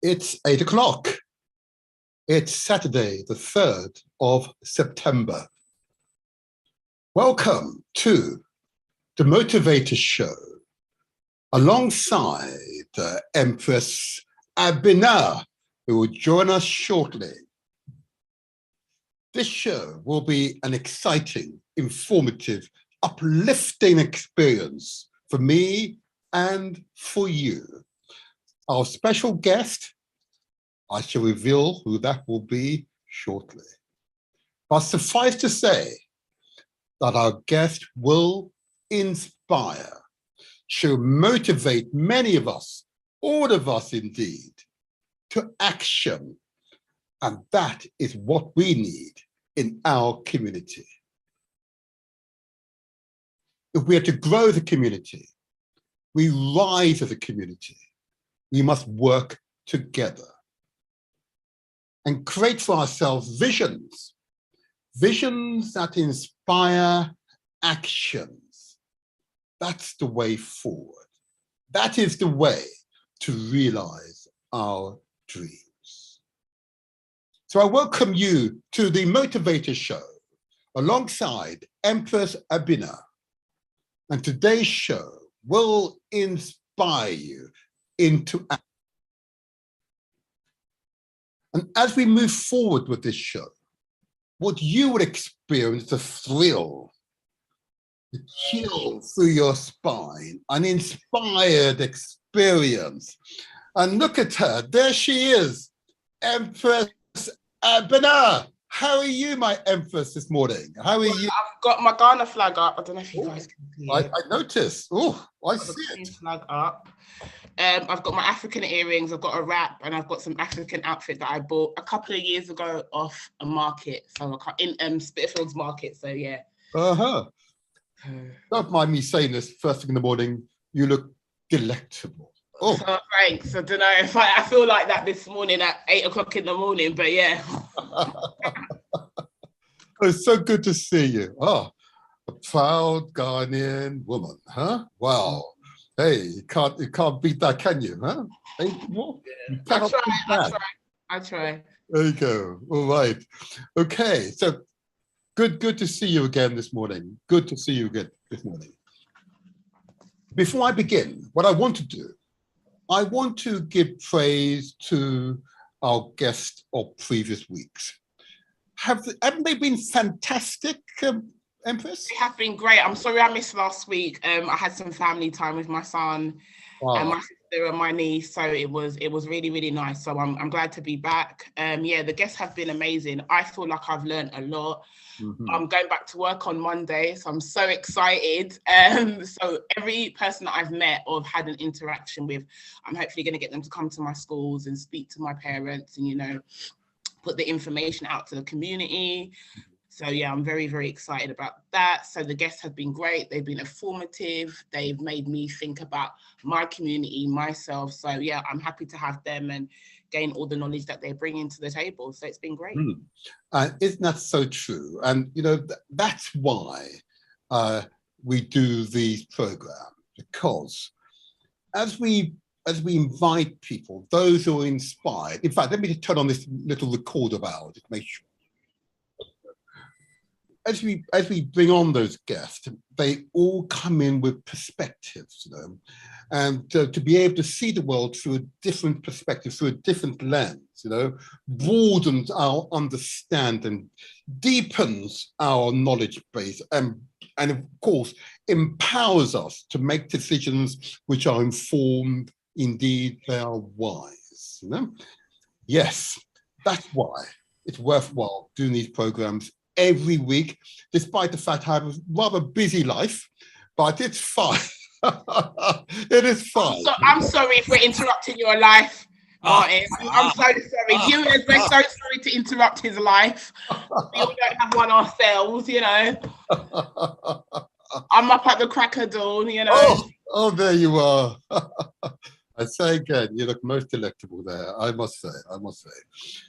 It's 8 o'clock. It's Saturday, the 3rd of September. Welcome to the Motivator Show, alongside Empress Abina, who will join us shortly. This show will be an exciting, informative, uplifting experience for me and for you. Our special guest, I shall reveal who that will be shortly. But suffice to say that our guest will inspire, she'll motivate many of us, all of us indeed, to action. And that is what we need in our community. If we are to grow the community, we rise as a community, we must work together and create for ourselves visions that inspire actions. That's the way forward. That is the way to realize our dreams. So I welcome you to the Motivator Show alongside Empress Abina. And today's show will inspire you into action. And as we move forward with this show, what you would experience, the thrill, the chill through your spine, an inspired experience. And look at her, there she is, Empress Abina. How are you, my Empress, this morning? How are you? I've got my Ghana flag up. I don't know if you guys can see it. I noticed. Oh, I see it. Flag up. I've got my African earrings, I've got a wrap, and I've got some African outfit that I bought a couple of years ago off a market, so in Spitalfields Market. So yeah. Don't mind me saying this first thing in the morning. You look delectable. Oh, thanks. I don't know if I feel like that this morning at 8 o'clock in the morning, but yeah. It's so good to see you. Oh, a proud Ghanaian woman, huh? Wow. Hey, you can't beat that, can you? Huh? Hey, you cannot beat that. I try. There you go. All right. Okay. So good to see you again this morning. Good to see you again this morning. Before I begin, what I want to do, I want to give praise to our guests of previous weeks. Haven't they been fantastic, Empress? They have been great. I'm sorry I missed last week. I had some family time with my son and my sister and my niece, so it was really, really nice. So I'm glad to be back. Yeah, the guests have been amazing. I feel like I've learned a lot. Mm-hmm. I'm going back to work on Monday, so I'm so excited. So every person that I've met or had an interaction with, I'm hopefully going to get them to come to my schools and speak to my parents and, put the information out to the community. So yeah, I'm very, very excited about that. So the guests have been great. They've been informative. They've made me think about my community, myself. So yeah, I'm happy to have them and gain all the knowledge that they bring into the table. So it's been great. Isn't that so true? And that's why we do these programs, because as we invite people, those who are inspired. In fact, let me just turn on this little recorder of ours to make sure. As we bring on those guests, they all come in with perspectives, and to be able to see the world through a different perspective, through a different lens, broadens our understanding, deepens our knowledge base, and of course, empowers us to make decisions which are informed, indeed, they are wise, Yes, that's why it's worthwhile doing these programs every week, despite the fact I have a rather busy life, but it's fine. It is fine. I'm sorry for interrupting your life, Martin. I'm so sorry. Viewers, we're so sorry to interrupt his life. We all don't have one ourselves, I'm up at the crack of dawn, Oh, there you are. I say again, you look most delectable there, I must say.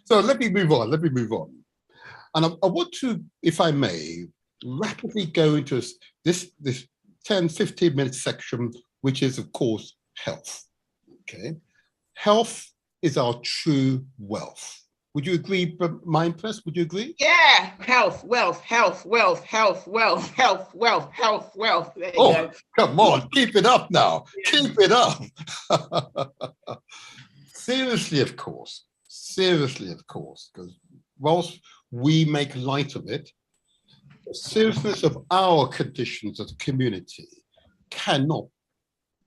So let me move on. And I want to, if I may, rapidly go into this 10, 15-minute section, which is, of course, health. Okay, health is our true wealth. Would you agree, Mind Press? Would you agree? Yeah, health, wealth, health, wealth, health, wealth, health, wealth, health, wealth. There you go. Come on, keep it up now. Keep it up. Seriously, of course. Seriously, of course. Because whilst we make light of it, the seriousness of our conditions as a community cannot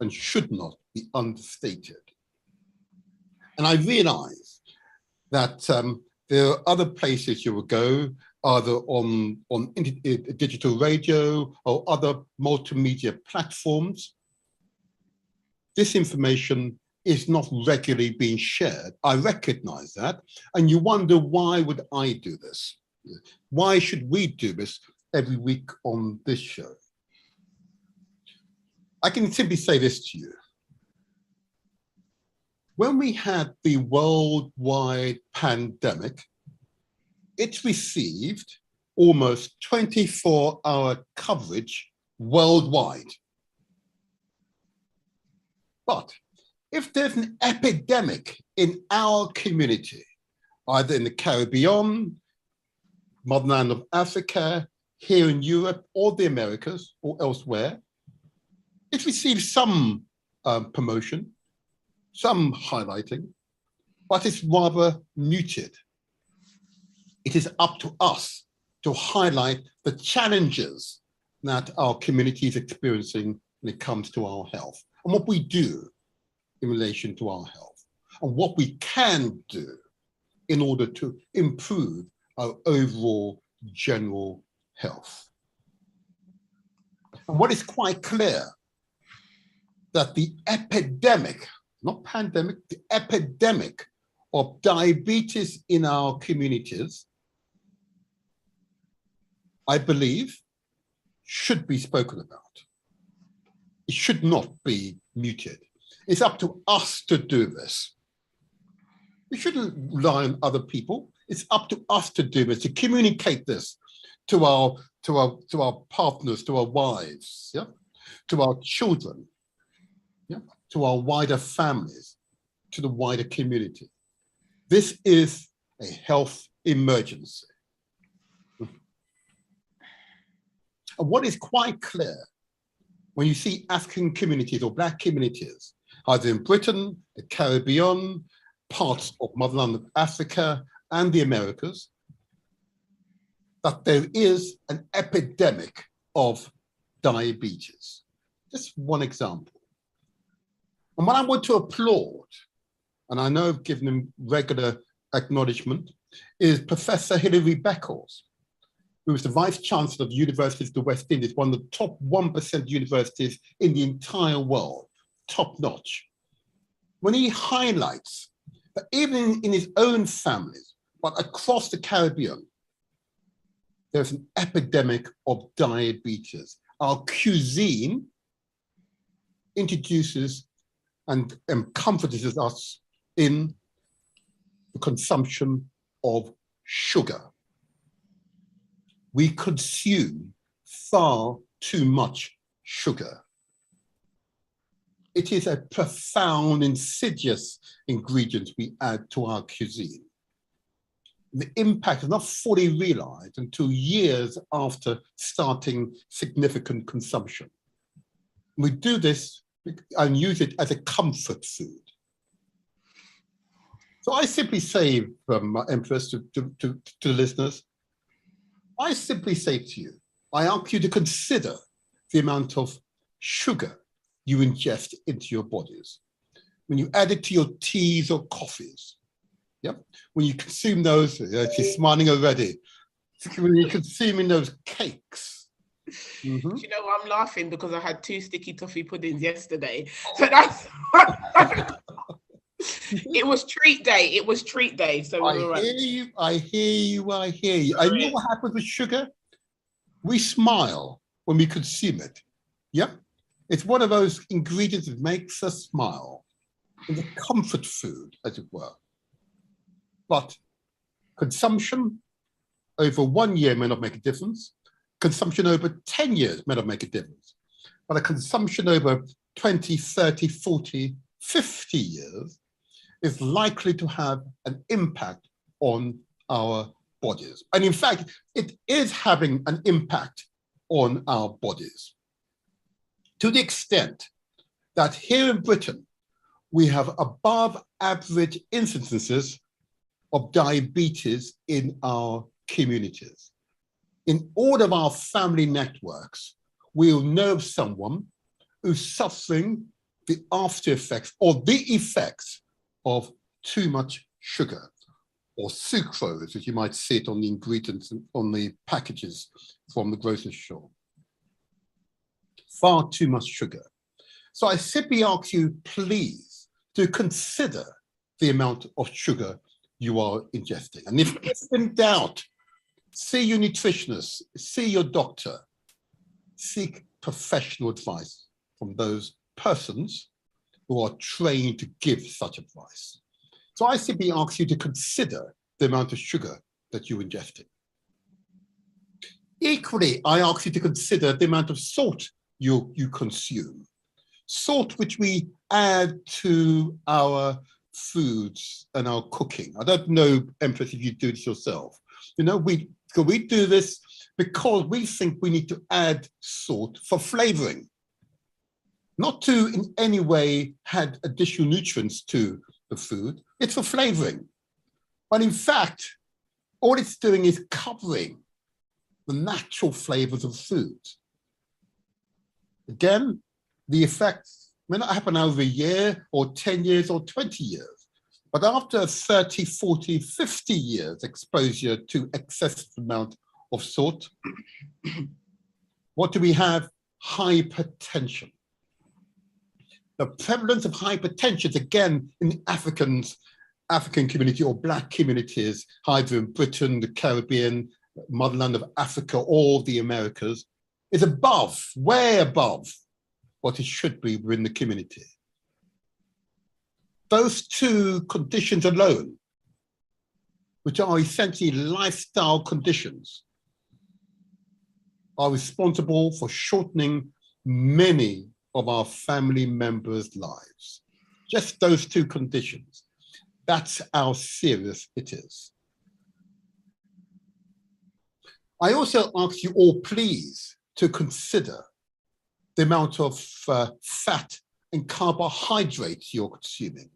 and should not be understated. And I realize that there are other places you will go, either on digital radio or other multimedia platforms. This information is not regularly being shared. I recognize that. And you wonder, why would I do this? Why should we do this every week on this show? I can simply say this to you. When we had the worldwide pandemic, it received almost 24-hour coverage worldwide. But if there's an epidemic in our community, either in the Caribbean, motherland of Africa, here in Europe, or the Americas, or elsewhere, it receives some promotion, some highlighting, but it's rather muted. It is up to us to highlight the challenges that our community is experiencing when it comes to our health, and what we do in relation to our health, and what we can do in order to improve our overall general health. And what is quite clear, that the epidemic, not pandemic, the epidemic of diabetes in our communities, I believe, should be spoken about. It should not be muted. It's up to us to do this. We shouldn't rely on other people. It's up to us to do this, to communicate this to our partners, to our wives, yeah, to our children, yeah, to our wider families, to the wider community. This is a health emergency. And what is quite clear, when you see African communities or Black communities, either in Britain, the Caribbean, parts of motherland of Africa and the Americas, that there is an epidemic of diabetes. Just one example. And what I want to applaud, and I know I've given him regular acknowledgement, is Professor Hilary Beckles, who is the Vice Chancellor of the University of the West Indies, one of the top 1% universities in the entire world, top notch. When he highlights that even in his own families, but across the Caribbean, there's an epidemic of diabetes. Our cuisine introduces and comforts us in the consumption of sugar. We consume far too much sugar. It is a profound, insidious ingredient we add to our cuisine. The impact is not fully realized until years after starting significant consumption. We do this and use it as a comfort food. So I simply say, Empress, to the listeners, I simply say to you, I ask you to consider the amount of sugar you ingest into your bodies. When you add it to your teas or coffees, yeah? When you consume those, she's smiling already. When you're consuming those cakes. Mm-hmm. You know, I'm laughing because I had 2 sticky toffee puddings yesterday. So that's it was treat day. It was treat day. So I hear you. I know what happens with sugar. We smile when we consume it. Yeah. It's one of those ingredients that makes us smile. It's a comfort food, as it were. But consumption over 1 year may not make a difference. Consumption over 10 years may not make a difference. But a consumption over 20, 30, 40, 50 years is likely to have an impact on our bodies. And in fact, it is having an impact on our bodies, to the extent that here in Britain, we have above average incidences of diabetes in our communities. In all of our family networks, we'll know of someone who's suffering the after effects or the effects of too much sugar, or sucrose, as you might see it on the ingredients on the packages from the grocery store. Far too much sugar. So I simply ask you, please, to consider the amount of sugar you are ingesting. And if in doubt, see your nutritionist, see your doctor, seek professional advice from those persons who are trained to give such advice. So I simply ask you to consider the amount of sugar that you're ingesting. Equally, I ask you to consider the amount of salt you consume. Salt which we add to our foods and our cooking. I don't know, Empress, if you do this yourself. You know, we do this because we think we need to add salt for flavoring, not to in any way add additional nutrients to the food. It's for flavoring. But in fact, all it's doing is covering the natural flavors of food. Again, the effects may not happen over a year or 10 years or 20 years, but after 30, 40, 50 years exposure to excessive amount of salt, what do we have? Hypertension. The prevalence of hypertension, again, in the African community or Black communities, either in Britain, the Caribbean, motherland of Africa, or the Americas, is above, way above what it should be within the community. Those two conditions alone, which are essentially lifestyle conditions, are responsible for shortening many of our family members' lives. Just those two conditions. That's how serious it is. I also ask you all, please, to consider the amount of fat and carbohydrates you're consuming.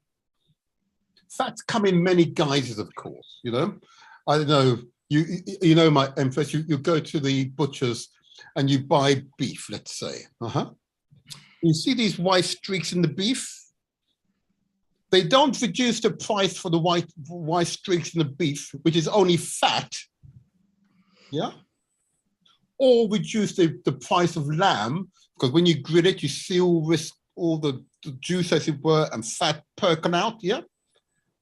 Fats come in many guises, of course, you know. I don't know, you know, my Empress, you go to the butcher's and you buy beef, let's say. You see these white streaks in the beef? They don't reduce the price for the white streaks in the beef, which is only fat, yeah? Or reduce the price of lamb, because when you grill it, you see all the juice, as it were, and fat perking out, yeah?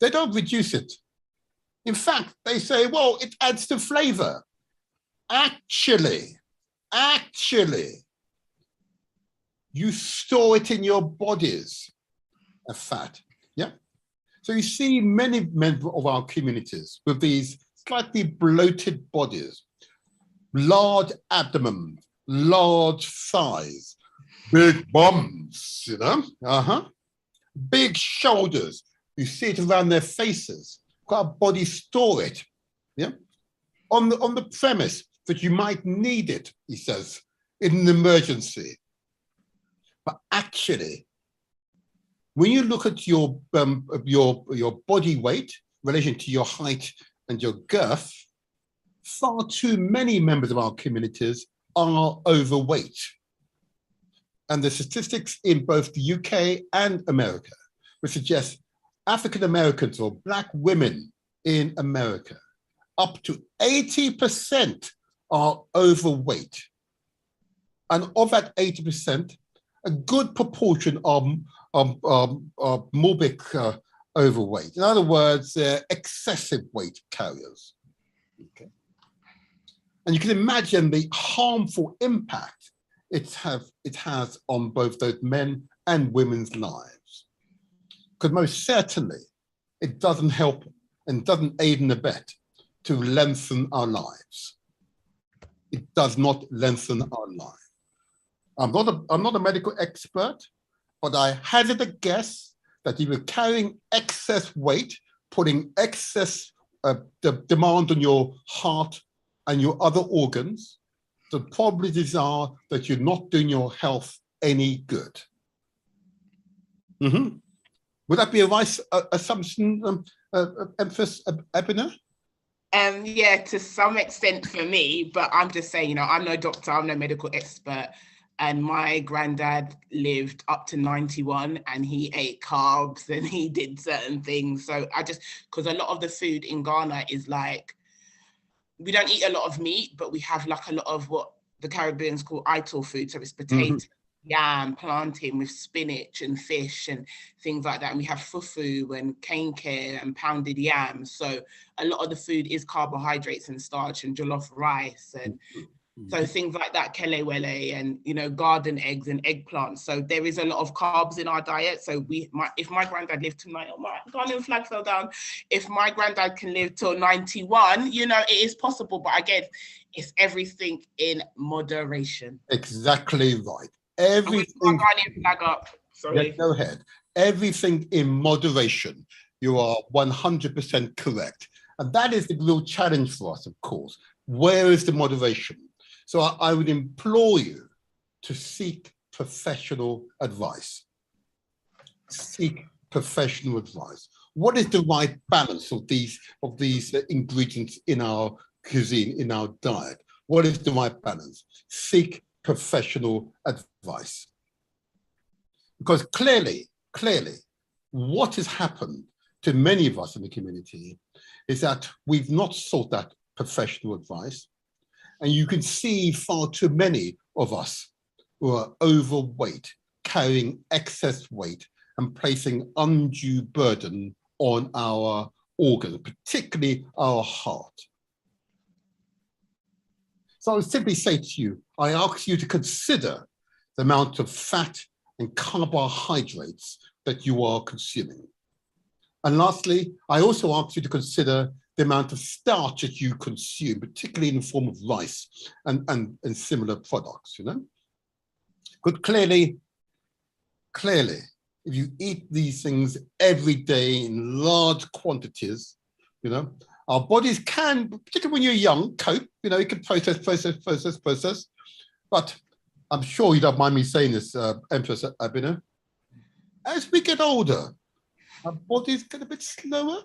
They don't reduce it. In fact, they say, well, it adds to flavor. Actually, you store it in your bodies as fat, yeah? So you see many members of our communities with these slightly bloated bodies, large abdomen, large thighs, big bums, you know, big shoulders. You see it around their faces. Our bodies store it, yeah, on the premise that you might need it, he says, in an emergency. But actually, when you look at your body weight in relation to your height and your girth, far too many members of our communities are overweight. And the statistics in both the UK and America would suggest African Americans or Black women in America, up to 80% are overweight. And of that 80%, a good proportion are morbid overweight. In other words, excessive weight carriers. Okay. And you can imagine the harmful impact it has on both those men and women's lives. Because most certainly, it doesn't help and doesn't aid and abet to lengthen our lives. It does not lengthen our lives. I'm not a medical expert, but I hazard a guess that if you're carrying excess weight, putting excess the demand on your heart and your other organs, the probabilities are that you're not doing your health any good. Mm-hmm. Would that be a wise assumption, Empress Abena? Yeah, to some extent for me, but I'm just saying, you know, I'm no doctor, I'm no medical expert, and my granddad lived up to 91 and he ate carbs and he did certain things. So because a lot of the food in Ghana is like, we don't eat a lot of meat, but we have like a lot of what the Caribbeans call ital food. So it's potato, yam, plantain with spinach and fish and things like that. And we have fufu and kenke and pounded yam. So a lot of the food is carbohydrates and starch and jollof rice and so things like that, kelewele and, you know, garden eggs and eggplants. So there is a lot of carbs in our diet. So if my granddad lived to my Ghanaian flag fell down. If my granddad can live till 91, you know, it is possible. But again, it's everything in moderation. Exactly right. Everything. My Ghanaian flag up. Sorry. Yeah, go ahead. Everything in moderation. You are 100% correct. And that is the real challenge for us, of course. Where is the moderation? So I would implore you to seek professional advice. Seek professional advice. What is the right balance of these ingredients in our cuisine, in our diet? What is the right balance? Seek professional advice. Because clearly, what has happened to many of us in the community is that we've not sought that professional advice. And you can see far too many of us who are overweight, carrying excess weight and placing undue burden on our organs, particularly our heart. So I would simply say to you, I ask you to consider the amount of fat and carbohydrates that you are consuming. And lastly, I also ask you to consider the amount of starch that you consume, particularly in the form of rice and similar products, you know? But clearly, if you eat these things every day in large quantities, you know, our bodies can, particularly when you're young, cope, you know, you can process. But I'm sure you don't mind me saying this, Empress Abena, as we get older, our bodies get a bit slower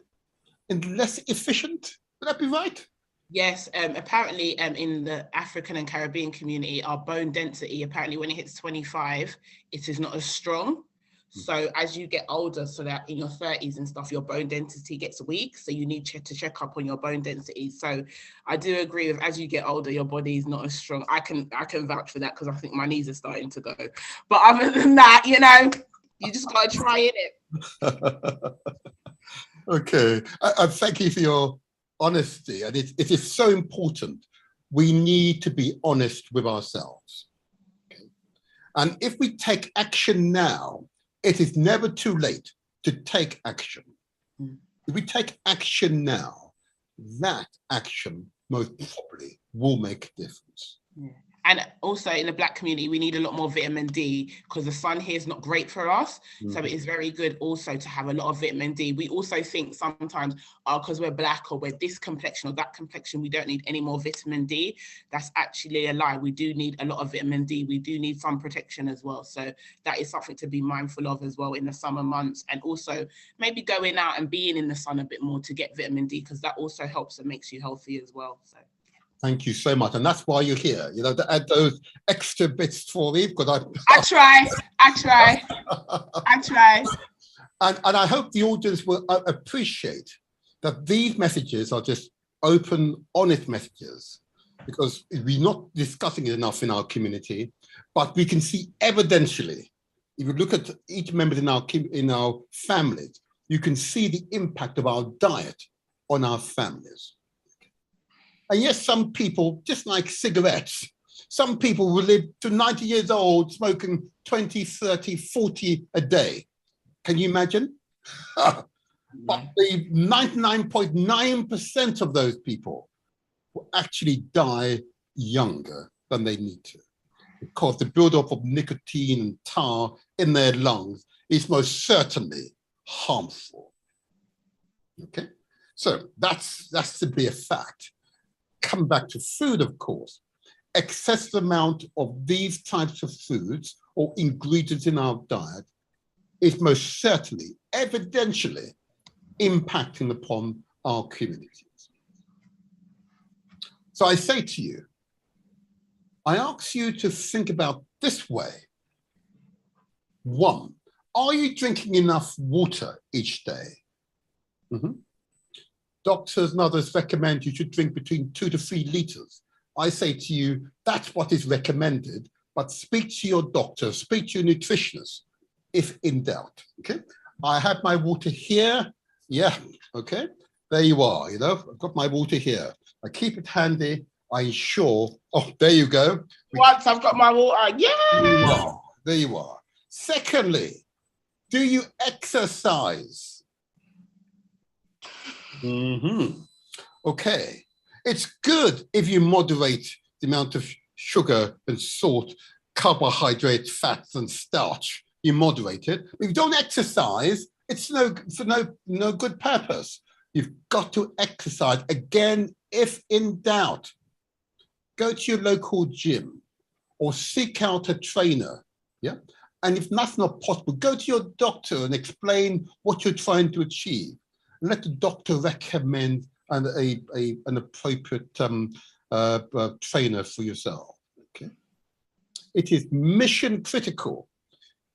and less efficient. Would that be right? Yes, apparently in the African and Caribbean community, our bone density, apparently when it hits 25, it is not as strong. So as you get older, so that in your 30s and stuff, your bone density gets weak. So you need to check up on your bone density. So I do agree with, as you get older, your body is not as strong. I can vouch for that because I think my knees are starting to go. But other than that, you know, you just got to try it. Okay, I thank you for your honesty, and it is so important. We need to be honest with ourselves. Okay? And if we take action now, it is never too late to take action. If we take action now, that action most probably will make a difference. Yeah. And also in the Black community, we need a lot more vitamin D because the sun here is not great for us. So it is very good also to have a lot of vitamin D. We also think sometimes, because we're Black or we're this complexion or that complexion, we don't need any more vitamin D. That's actually a lie. We do need a lot of vitamin D. We do need sun protection as well. So that is something to be mindful of as well in the summer months. And also maybe going out and being in the sun a bit more to get vitamin D, because that also helps and makes you healthy as well. So. Thank you so much. And that's why you're here, you know, to add those extra bits for me. Because I try. And I hope the audience will appreciate that these messages are just open, honest messages, because we're not discussing it enough in our community, but we can see evidentially, if you look at each member in our families, you can see the impact of our diet on our families. And yes, some people, just like cigarettes, some people will live to 90 years old smoking 20, 30, 40 a day. Can you imagine? But the 99.9% of those people will actually die younger than they need to, because the buildup of nicotine and tar in their lungs is most certainly harmful. Okay, so that's to be a fact. Come back to food, of course. Excessive amount of these types of foods or ingredients in our diet is most certainly, evidentially, impacting upon our communities. So I say to you, I ask you to think about this way. 1, are you drinking enough water each day? Doctors and others recommend you should drink between 2 to 3 liters. I say to you, that's what is recommended, but speak to your doctor, speak to your nutritionist if in doubt, okay? I have my water here. Yeah, okay. There you are, you know, I've got my water here. I keep it handy. I ensure, oh, there you go. Once I've got my water, yeah. There you are. Secondly, do you exercise? Okay. It's good if you moderate the amount of sugar and salt, carbohydrates, fats, and starch. You moderate it. If you don't exercise, it's for no good purpose. You've got to exercise. Again, if in doubt, go to your local gym or seek out a trainer. Yeah. And if that's not possible, go to your doctor and explain what you're trying to achieve. And let the doctor recommend an appropriate trainer for yourself. Okay. It is mission critical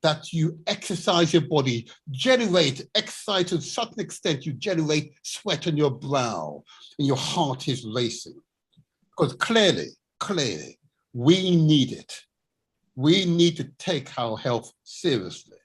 that you exercise your body, exercise to such an extent you generate sweat on your brow and your heart is racing. Because clearly, we need it. We need to take our health seriously.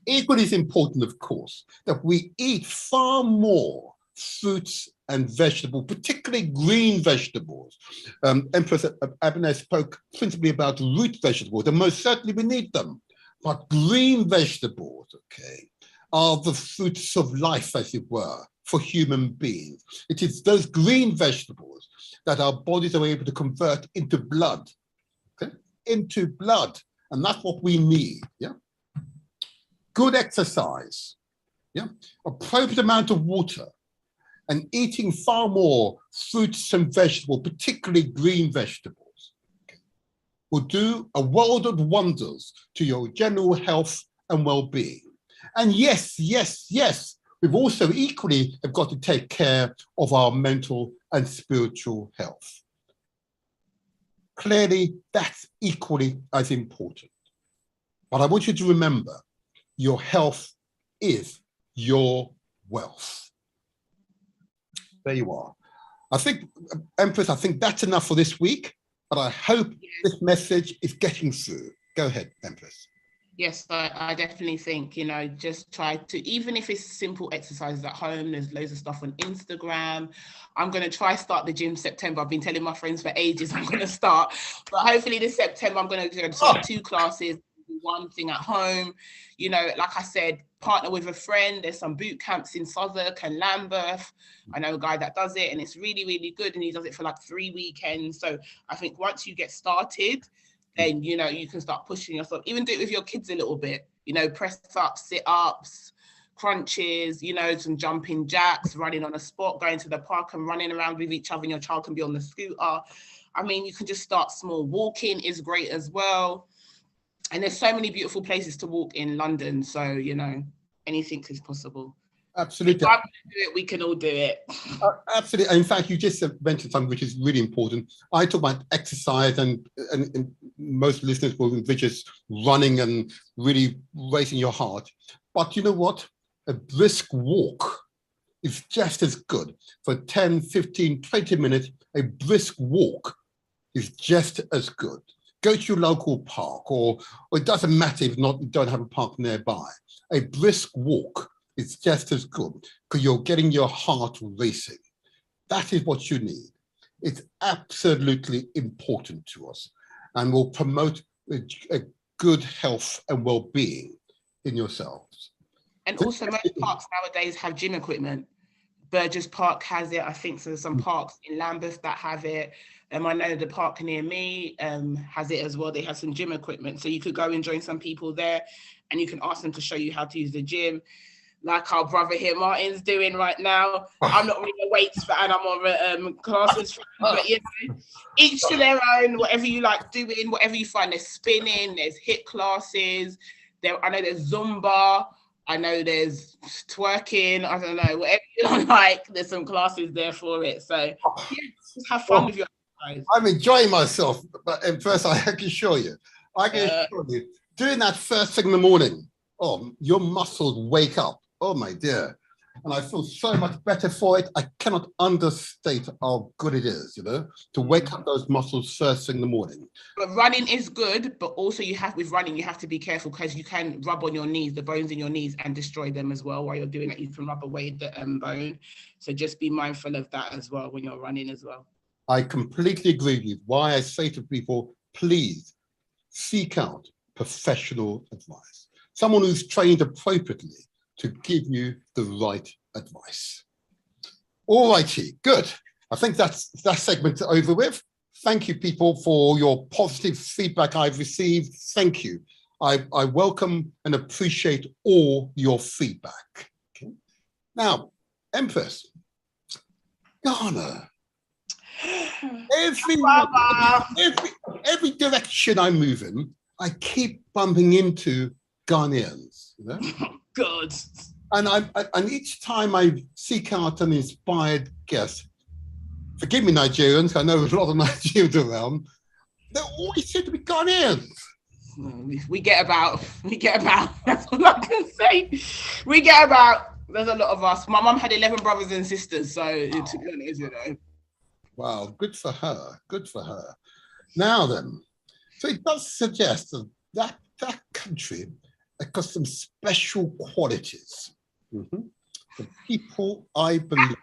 Equally as important, of course, that we eat far more fruits and vegetables, particularly green vegetables. Empress Abner spoke principally about root vegetables, and most certainly we need them. But green vegetables, okay, are the fruits of life, as it were, for human beings. It is those green vegetables that our bodies are able to convert into blood, okay, into blood, and that's what we need, yeah? Good exercise, yeah, appropriate amount of water, and eating far more fruits and vegetables, particularly green vegetables, okay, will do a world of wonders to your general health and well-being. And yes, we've also equally have got to take care of our mental and spiritual health. Clearly, that's equally as important. But I want you to remember, your health is your wealth. There you are. I think, Empress, I think that's enough for this week, but I hope this message is getting through. Go ahead, Empress. Yes, I definitely think, you know, just try to, even if it's simple exercises at home, there's loads of stuff on Instagram. I'm going to try start the gym September. I've been telling my friends for ages I'm going to start, but hopefully this September I'm going to start 2 classes, 1 thing at home. You know, like I said, partner with a friend. There's some boot camps in Southwark and Lambeth. I know a guy that does it and it's really, really good. And he does it for like 3 weekends. So I think once you get started, then, you know, you can start pushing yourself, even do it with your kids a little bit, you know, press ups, sit ups, crunches, you know, some jumping jacks, running on a spot, going to the park and running around with each other, and your child can be on the scooter. I mean, you can just start small. Walking is great as well. And there's so many beautiful places to walk in London. So, you know, anything is possible. Absolutely. If I'm going to do it, we can all do it. Absolutely. In fact, you just mentioned something which is really important. I talk about exercise, and most listeners will envision running and really racing your heart. But you know what? A brisk walk is just as good. For 10, 15, 20 minutes, a brisk walk is just as good. Go to your local park, or it doesn't matter if you don't have a park nearby. A brisk walk is just as good because you're getting your heart racing. That is what you need. It's absolutely important to us, and will promote a good health and well-being in yourselves. And also, most parks nowadays have gym equipment. Burgess Park has it. I think so there's some parks in Lambeth that have it. I know the park near me has it as well. They have some gym equipment. So you could go and join some people there and you can ask them to show you how to use the gym. Like our brother here, Martin's doing right now. I'm not really a weights fan, I'm more a classes fan, but you know, each to their own, whatever you like doing, whatever you find. There's spinning, there's HIIT classes, I know there's Zumba, I know there's twerking, I don't know, whatever you like, there's some classes there for it. So yeah, just have fun with your guys. I'm enjoying myself, but first I can assure you, doing that first thing in the morning, your muscles wake up. Oh my dear. And I feel so much better for it. I cannot understate how good it is, you know, to wake up those muscles first thing in the morning. But running is good, but also with running, you have to be careful because you can rub on your knees, the bones in your knees, and destroy them as well. While you're doing it, you can rub away the bone. So just be mindful of that as well when you're running as well. I completely agree with you. Why I say to people, please seek out professional advice. Someone who's trained appropriately to give you the right advice. All righty, good. I think that's that segment over with. Thank you, people, for your positive feedback I've received. Thank you. I welcome and appreciate all your feedback. Okay. Now, Empress, Ghana. Every direction I move in, I keep bumping into Ghanaians, you know? Good. And each time I seek out an inspired guest, forgive me, Nigerians, I know there's a lot of Nigerians around, they always seem to be Ghanaians. We get about, that's all I can say. We get about, there's a lot of us. My mum had 11 brothers and sisters, so to be honest, you know. Wow, good for her, good for her. Now then, so it does suggest that country has got some special qualities. The people, I believe,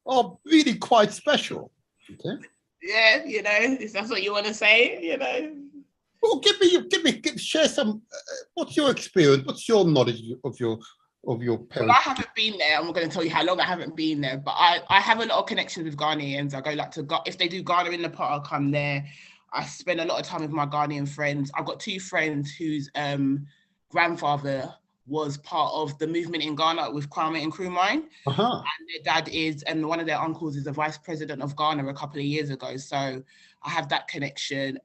are really quite special. Okay. Yeah, you know, if that's what you want to say, you know. Well, share some. What's your experience? What's your knowledge of your parents? Well, I haven't been there. I'm not going to tell you how long I haven't been there, but I have a lot of connections with Ghanaians. I go like to if they do Ghana in the pot, I'll come there. I spend a lot of time with my Ghanaian friends. I've got 2 friends whose grandfather was part of the movement in Ghana with Kwame Nkrumah. And their dad is, and one of their uncles is the vice president of Ghana a couple of years ago. So I have that connection.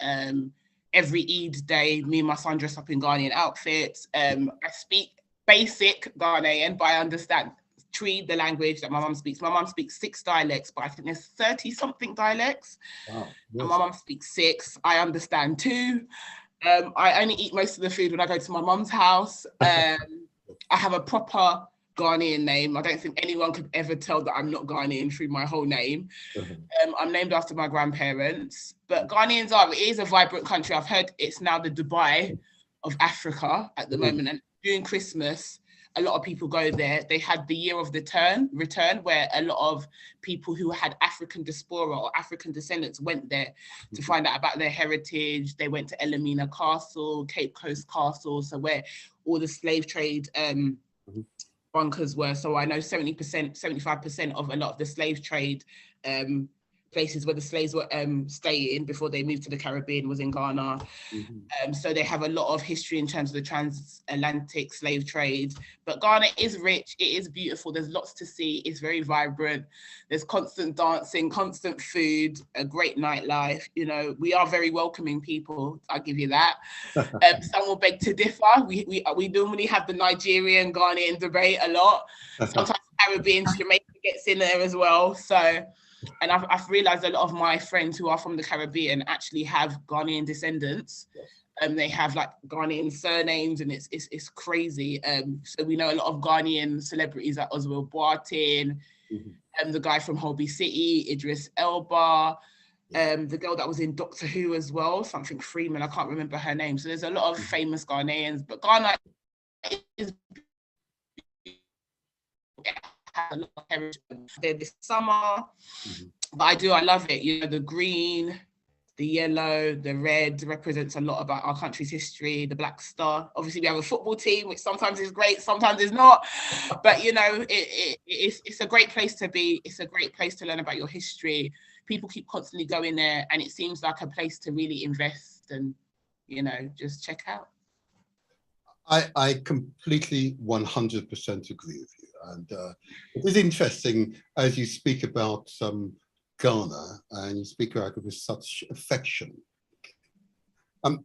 Every Eid day, me and my son dress up in Ghanaian outfits. I speak basic Ghanaian, but I understand the language that my mum speaks. My mum speaks 6 dialects, but I think there's 30-something dialects. Wow. Yes. And my mum speaks 6. I understand 2. I only eat most of the food when I go to my mum's house. I have a proper Ghanaian name. I don't think anyone could ever tell that I'm not Ghanaian through my whole name. I'm named after my grandparents. But Ghanaians it is a vibrant country. I've heard it's now the Dubai of Africa at the moment. And during Christmas, a lot of people go there. They had the year of the return, where a lot of people who had African diaspora or African descendants went there to find out about their heritage. They went to Elamina Castle, Cape Coast Castle, so where all the slave trade bunkers were. So I know 70%, 75% of a lot of the slave trade places where the slaves were staying before they moved to the Caribbean was in Ghana. So they have a lot of history in terms of the transatlantic slave trade. But Ghana is rich, it is beautiful, there's lots to see, it's very vibrant, there's constant dancing, constant food, a great nightlife. You know, we are very welcoming people, I'll give you that. Some will beg to differ. We normally have the Nigerian, Ghanaian debate a lot. Sometimes Caribbean, Jamaica gets in there as well. So, and I've realized a lot of my friends who are from the Caribbean actually have Ghanaian descendants. They have like Ghanaian surnames, and it's crazy. So we know a lot of Ghanaian celebrities like Oswald Boateng, the guy from Holby City, Idris Elba, the girl that was in Doctor Who as well, something Freeman, I can't remember her name. So there's a lot of famous Ghanaians, but Ghana is a lot of heritage there this summer. But I love it, you know, the green, The yellow, the red represents a lot about our country's history. The black star. Obviously, we have a football team, which sometimes is great, sometimes is not. But you know, it's a great place to be. It's a great place to learn about your history. People keep constantly going there, and it seems like a place to really invest and, you know, just check out. I completely 100% agree with you. And it is interesting as you speak about Ghana, and you speak about it with such affection.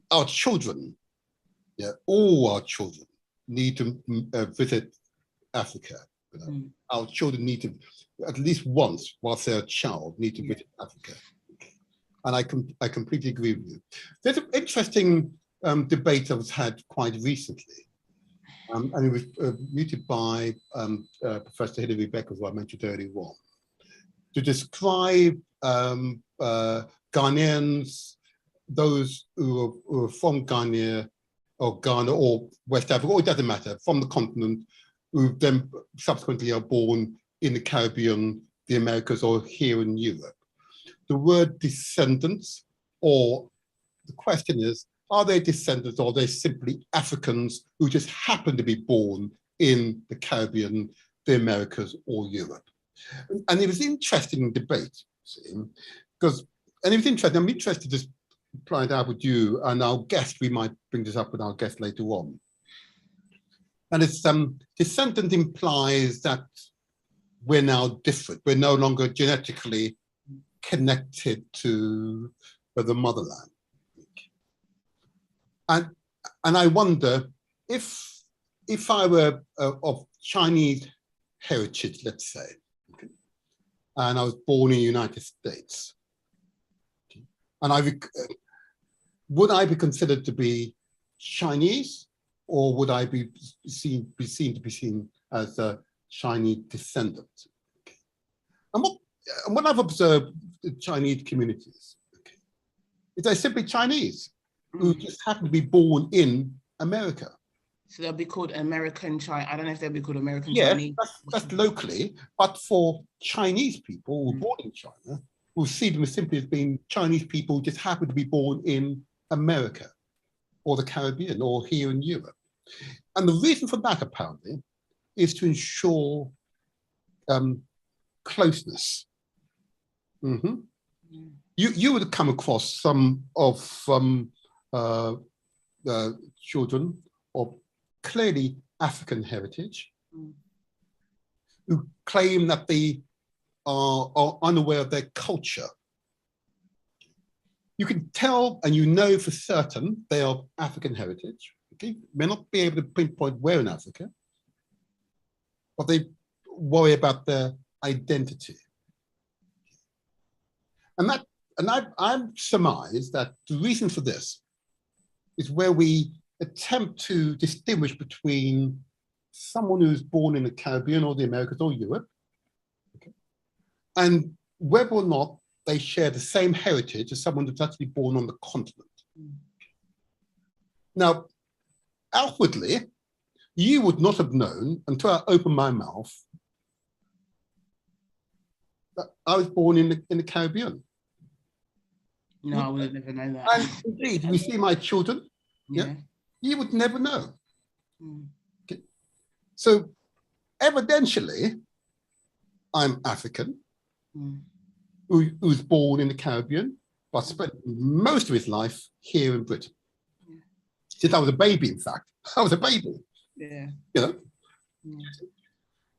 Our children, yeah, all our children need to visit Africa. You know? Our children need to, at least once, whilst they're a child, need to visit Africa. And I completely agree with you. There's an interesting debate that was had quite recently, and it was muted by Professor Hilary Becker, who I mentioned earlier on, to describe Ghanaians, those who are from Ghana or West Africa, or it doesn't matter, from the continent, who then subsequently are born in the Caribbean, the Americas, or here in Europe. The word descendants, or the question is, are they descendants or are they simply Africans who just happen to be born in the Caribbean, the Americas, or Europe? And it was an interesting debate, because, and it was interesting, I'm interested to try it out with you and our guest. We might bring this up with our guest later on. And it's descendant implies that we're now different. We're no longer genetically connected to the motherland. And I wonder if I were of Chinese heritage, let's say, okay, and I was born in the United States, okay, and would I be considered to be Chinese, or would I be seen as a Chinese descendant? Okay. And what I've observed in Chinese communities, okay, is they're simply Chinese who just happen to be born in America. So they'll be called American Chinese. I don't know if they'll be called American Chinese. Yeah, that's locally, but for Chinese people who are born in China, we'll see them as simply as being Chinese people who just happen to be born in America or the Caribbean or here in Europe. And the reason for that, apparently, is to ensure closeness. Mm-hmm. You would come across some of children of clearly African heritage who claim that they are unaware of their culture. You can tell and you know for certain they are African heritage. Okay? May not be able to pinpoint where in Africa, but they worry about their identity. And I've surmised that the reason for this is where we attempt to distinguish between someone who's born in the Caribbean or the Americas or Europe, okay, and whether or not they share the same heritage as someone that's actually born on the continent. Now, outwardly, you would not have known until I opened my mouth that I was born in the Caribbean. No, I would have never known that. And indeed, we see my children, yeah, you would never know. Okay. So evidentially, I'm African, who's born in the Caribbean, but spent most of his life here in Britain. Since I was a baby, in fact. I was a baby. Yeah. You know?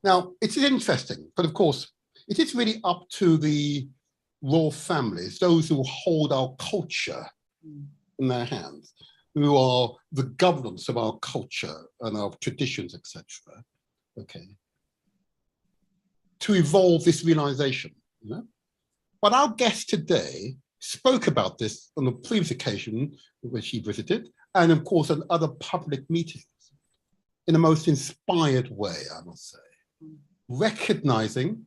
Now, it's interesting, but of course, it is really up to the royal families, those who hold our culture in their hands, who are the governance of our culture and our traditions, etc. Okay, to evolve this realization. You know? But our guest today spoke about this on a previous occasion when she visited, and of course on other public meetings, in the most inspired way, I must say, recognizing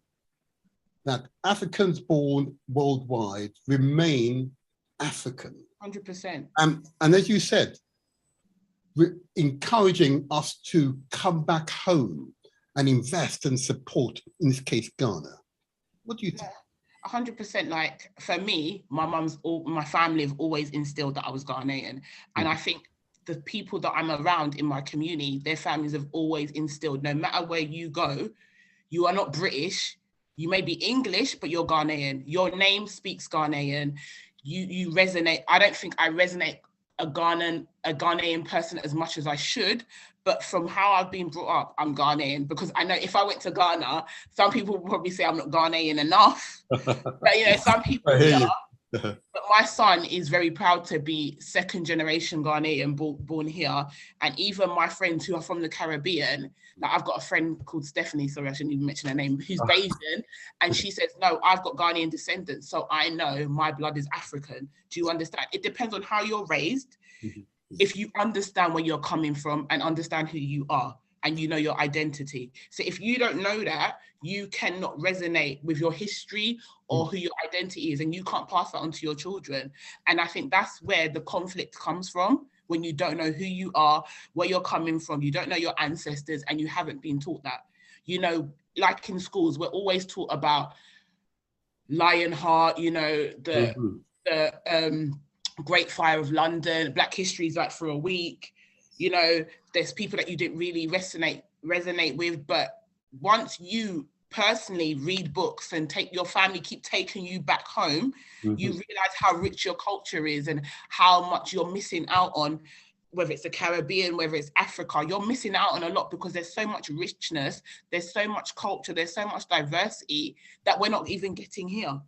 that Africans born worldwide remain African. 100%. And as you said, encouraging us to come back home and invest and support, in this case, Ghana. What do you think? 100%. Like for me, my family have always instilled that I was Ghanaian. And I think the people that I'm around in my community, their families have always instilled, no matter where you go, you are not British. You may be English, but you're Ghanaian. Your name speaks Ghanaian. You resonate. I don't think I resonate a Ghanaian person as much as I should, but from how I've been brought up, I'm Ghanaian, because I know if I went to Ghana, some people would probably say I'm not Ghanaian enough. But you know, some people are. But my son is very proud to be second generation Ghanaian, born here. And even my friends who are from the Caribbean, like I've got a friend called Stephanie, sorry, I shouldn't even mention her name, who's Bayesian. And she says, no, I've got Ghanaian descendants, so I know my blood is African. Do you understand? It depends on how you're raised. If you understand where you're coming from and understand who you are, and you know your identity. So if you don't know that, you cannot resonate with your history or who your identity is, and you can't pass that on to your children. And I think that's where the conflict comes from, when you don't know who you are, where you're coming from, you don't know your ancestors, and you haven't been taught that. You know, like in schools, we're always taught about Lionheart, you know, the Great Fire of London, Black History is like for a week. You know, there's people that you didn't really resonate with, but once you personally read books and your family keep taking you back home, you realize how rich your culture is and how much you're missing out on, whether it's the Caribbean, whether it's Africa, you're missing out on a lot because there's so much richness, there's so much culture, there's so much diversity that we're not even getting here.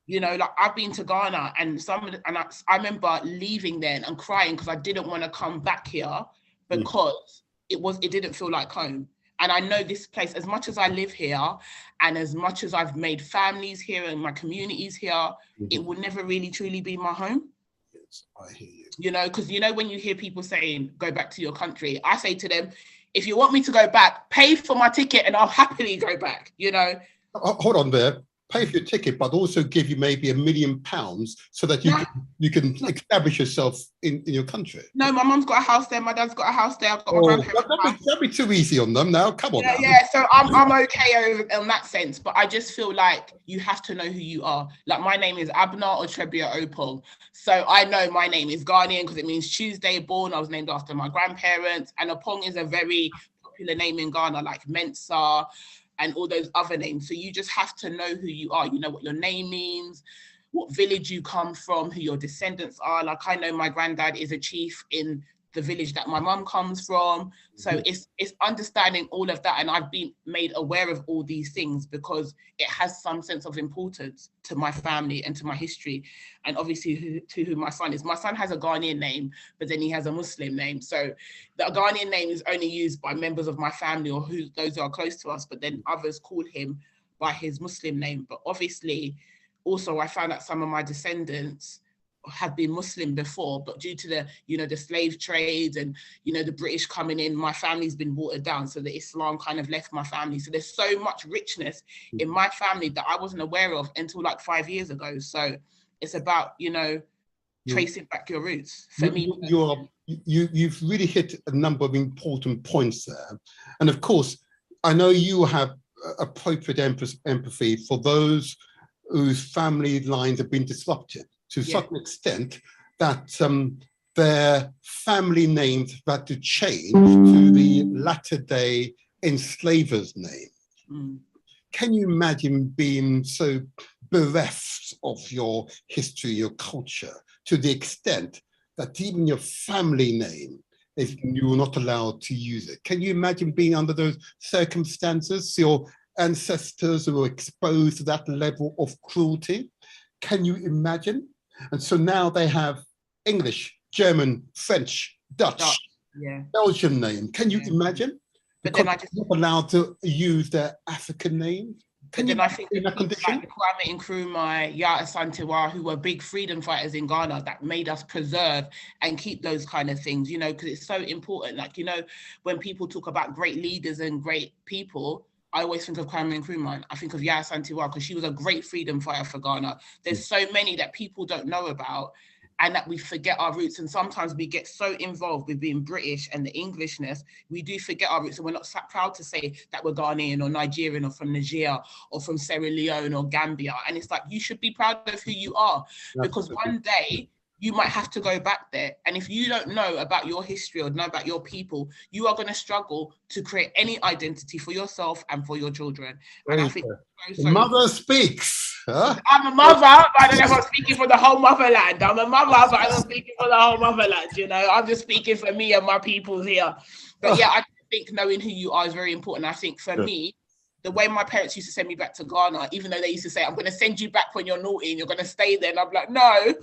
You know, like I've been to Ghana and I remember leaving then and crying because I didn't want to come back here because it didn't feel like home. And I know this place, as much as I live here and as much as I've made families here and my communities here, it will never really truly be my home. Yes, I hear you. You know, because you know, when you hear people saying, go back to your country, I say to them, if you want me to go back, pay for my ticket and I'll happily go back, you know. Hold on there. Pay for your ticket, but also give you maybe £1 million so that you can establish yourself in your country. No, my mum's got a house there, my dad's got a house there, I've got my grandparents' house. That'd be too easy on them now. Come on now. Yeah, so I'm okay in that sense, but I just feel like you have to know who you are. Like my name is Abna Otrebia Opong. So I know my name is Ghanaian because it means Tuesday born. I was named after my grandparents, and Opong is a very popular name in Ghana, like Mensa and all those other names. So you just have to know who you are. You know what your name means, what village you come from, who your descendants are. Like I know my granddad is a chief in the village that my mum comes from. So it's understanding all of that. And I've been made aware of all these things because it has some sense of importance to my family and to my history. And obviously to who my son is. My son has a Ghanaian name, but then he has a Muslim name. So the Ghanaian name is only used by members of my family or those who are close to us, but then others call him by his Muslim name. But obviously, also I found out some of my descendants have been Muslim before, but due to the slave trades and the British coming in, my family's been watered down, so the Islam kind of left my family. So there's so much richness in my family that I wasn't aware of until like 5 years ago. So it's about tracing back your roots. For me, you've really hit a number of important points there, and of course I know you have appropriate empathy for those whose family lines have been disrupted to such an extent that their family names have had to change to the latter-day enslaver's name. Can you imagine being so bereft of your history, your culture, to the extent that even your family name, you were not allowed to use it? Can you imagine being under those circumstances, your ancestors who were exposed to that level of cruelty? Can you imagine? And so now they have English, German, French, Dutch, Belgian name. Can you imagine? But then they're not allowed to use their African name. I think the Kwame Nkrumah, Yaa Asantewaa, who were big freedom fighters in Ghana, that made us preserve and keep those kind of things, because it's so important. Like, when people talk about great leaders and great people, I always think of Kwame Nkrumah. I think of Yaa Asantewaa because she was a great freedom fighter for Ghana. There's so many that people don't know about. and that we forget our roots. And sometimes we get so involved with being British and the Englishness, we do forget our roots, and we're not so proud to say that we're Ghanaian or Nigerian or from Nigeria or from Sierra Leone or Gambia. And it's like, you should be proud of who you are, because one day you might have to go back there. And if you don't know about your history or know about your people, you are going to struggle to create any identity for yourself and for your children. And I think mother speaks. Huh? I'm a mother, but I don't know if I'm speaking for the whole motherland. I'm a mother, but I'm not speaking for the whole motherland. You know, I'm just speaking for me and my peoples here. But yeah, I think knowing who you are is very important. I think for me, the way my parents used to send me back to Ghana, even though they used to say, I'm going to send you back when you're naughty and you're going to stay there. And I'm like, no.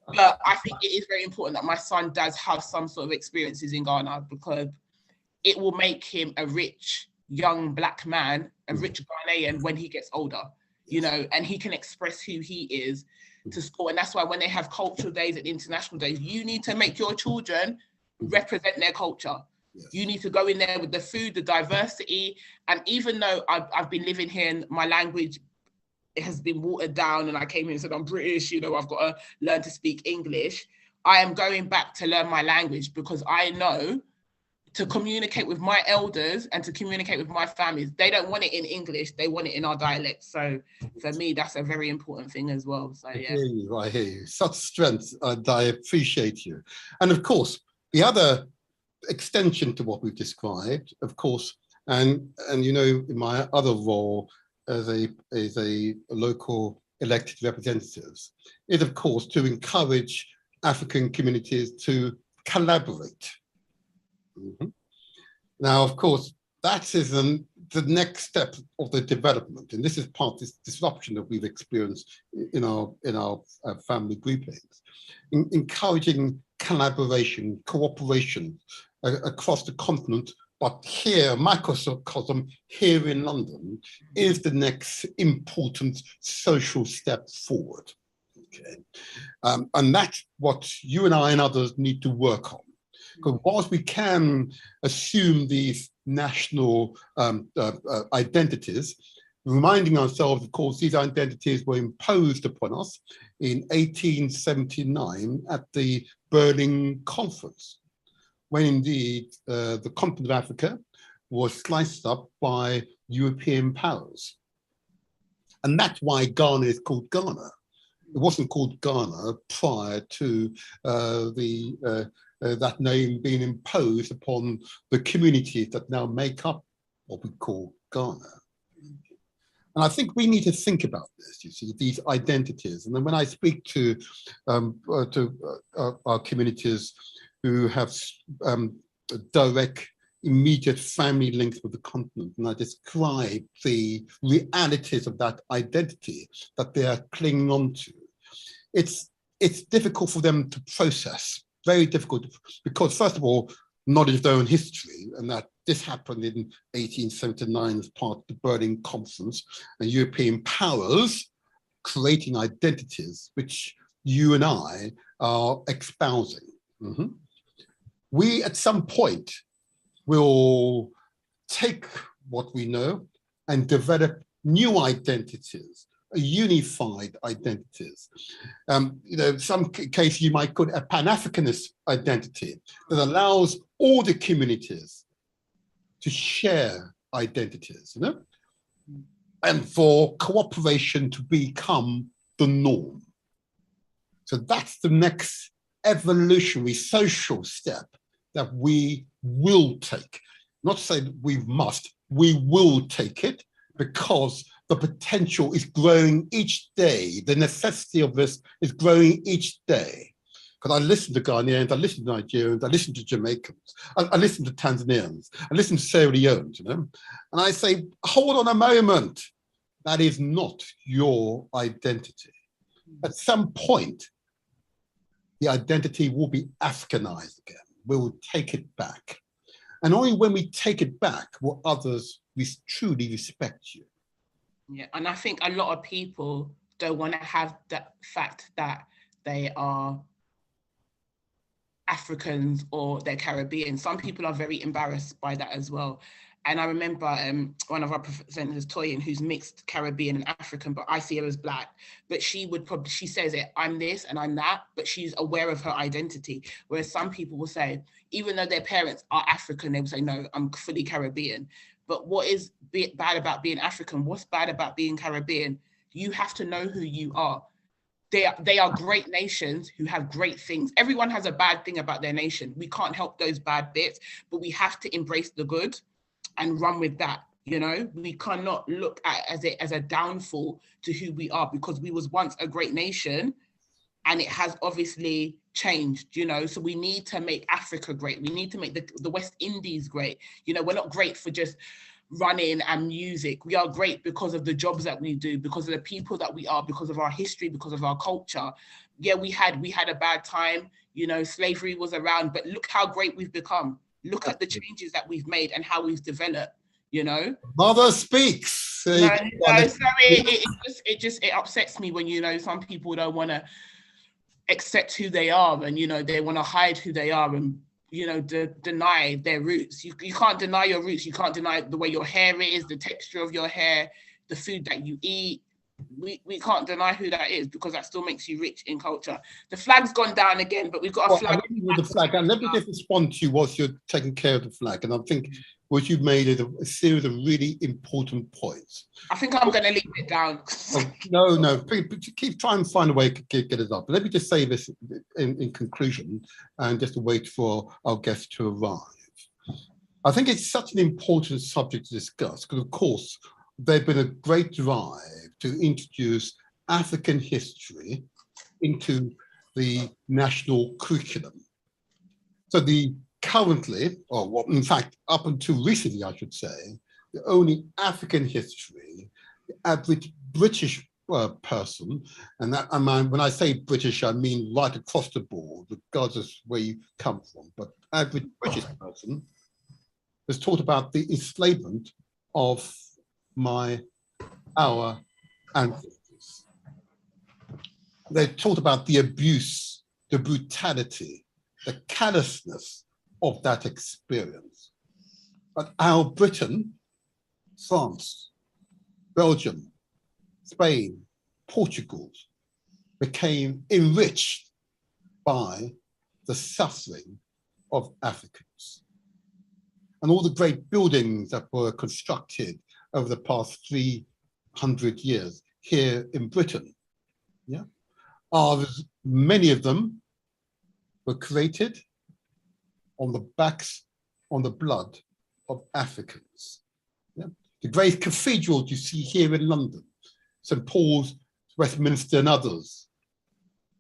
But I think it is very important that my son does have some sort of experiences in Ghana, because it will make him a rich, young Black man, a rich Ghanaian when he gets older, you know, and he can express who he is to school. And that's why when they have cultural days and international days, you need to make your children represent their culture. You need to go in there with the food, the diversity. And even though I've been living here and my language has been watered down, and I came here and said, I'm British, you know, I've got to learn to speak English, I am going back to learn my language, because I know to communicate with my elders and to communicate with my families, they don't want it in English, they want it in our dialect. So for me, that's a very important thing as well. So yeah. I hear you. Such strength, and I appreciate you. And of course, the other extension to what we've described, of course, and you know, in my other role as a local elected representatives, is of course to encourage African communities to collaborate. Now, of course, that is the next step of the development, and this is part of this disruption that we've experienced in our family groupings, encouraging collaboration, cooperation across the continent. But here, microcosm here in London is the next important social step forward. Okay, and that's what you and I and others need to work on. Because whilst we can assume these national identities, reminding ourselves, of course, these identities were imposed upon us in 1879 at the Berlin Conference, when indeed the continent of Africa was sliced up by European powers. And that's why Ghana is called Ghana. It wasn't called Ghana prior to that name being imposed upon the communities that now make up what we call Ghana. And I think we need to think about this, you see, these identities. And then when I speak to our communities who have direct, immediate family links with the continent, and I describe the realities of that identity that they are clinging on to, it's difficult for them to process, very difficult, because first of all, knowledge of their own history, and that this happened in 1879 as part of the Berlin Conference, and European powers creating identities which you and I are espousing. We, at some point, will take what we know and develop new identities, unified identities. You know, some case you might call a Pan-Africanist identity that allows all the communities to share identities, you know, and for cooperation to become the norm. So that's the next evolutionary social step that we will take. Not to say that we must, we will take it, because the potential is growing each day. The necessity of this is growing each day. Because I listen to Ghanaians, I listen to Nigerians, I listen to Jamaicans, I listen to Tanzanians, I listen to Sierra Leoneans, you know, and I say, hold on a moment, that is not your identity. At some point, the identity will be Africanized again. We will take it back. And only when we take it back will others truly respect you. Yeah, and I think a lot of people don't want to have that fact that they are Africans or they're Caribbean. Some people are very embarrassed by that as well. And I remember one of our presenters, Toyin, who's mixed Caribbean and African, but I see her as Black. But she says it, I'm this and I'm that, but she's aware of her identity. Whereas some people will say, even though their parents are African, they will say, no, I'm fully Caribbean. But what is bad about being African? What's bad about being Caribbean? You have to know who you are. They are great nations who have great things. Everyone has a bad thing about their nation. We can't help those bad bits, but we have to embrace the good and run with that. You know, we cannot look at as a downfall to who we are, because we was once a great nation and it has obviously changed, you know. So we need to make Africa great. We need to make the West Indies great. You know, we're not great for just running and music. We are great because of the jobs that we do, because of the people that we are, because of our history, because of our culture. Yeah, we had a bad time, you know, slavery was around, but look how great we've become. Look at the changes that we've made and how we've developed, you know. Mother speaks. No, so it upsets me when, you know, some people don't want to accept who they are, and, you know, they want to hide who they are and, you know, deny their roots. You can't deny your roots. You can't deny the way your hair is, the texture of your hair, the food that you eat. We can't deny who that is, because that still makes you rich in culture. The flag's gone down again, but we've got a flag. With the flag, and let me just respond to you whilst you're taking care of the flag. And I think what you've made is a series of really important points. I think I'm going to leave it down. No, keep trying to find a way to get it up. But let me just say this in conclusion, and just to wait for our guests to arrive. I think it's such an important subject to discuss, because of course, there's been a great drive to introduce African history into the national curriculum. So currently, or in fact, up until recently, I should say, the only African history, the average British person, and that, when I say British, I mean right across the board, regardless of where you come from, but average British person has taught about the enslavement of our ancestors. They taught about the abuse, the brutality, the callousness of that experience. But our Britain, France, Belgium, Spain, Portugal became enriched by the suffering of Africans. And all the great buildings that were constructed over the past 300 years here in Britain, many of them were created on the backs, on the blood of Africans. The great cathedrals you see here in London, St. Paul's, Westminster, and others,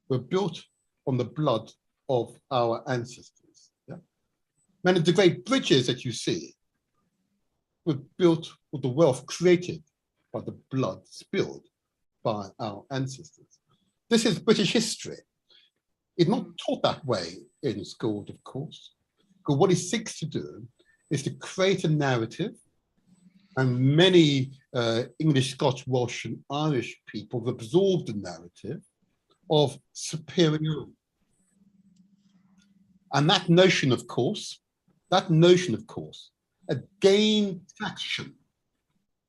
were built on the blood of our ancestors. Many of the great bridges that you see were built with the wealth created by the blood spilled by our ancestors. This is British history. It's not taught that way in schools, of course, because what it seeks to do is to create a narrative, and many English, Scotch, Welsh, and Irish people have absorbed the narrative of superiority. And that notion, of course, had gained traction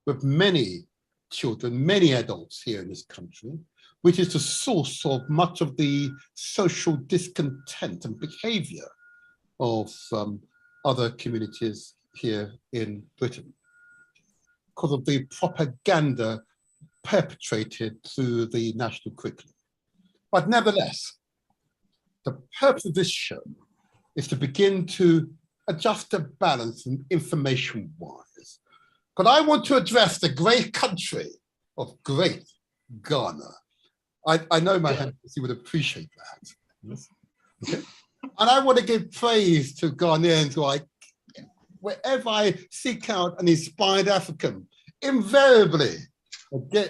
with many children, many adults here in this country, which is the source of much of the social discontent and behavior of other communities here in Britain, because of the propaganda perpetrated through the national curriculum. But nevertheless, the purpose of this show is to begin to adjust the balance and information-wise. Because I want to address the great country of great Ghana. I know my Highness would appreciate that. Yes. Okay. And I want to give praise to Ghanaians who wherever I seek out an inspired African, invariably,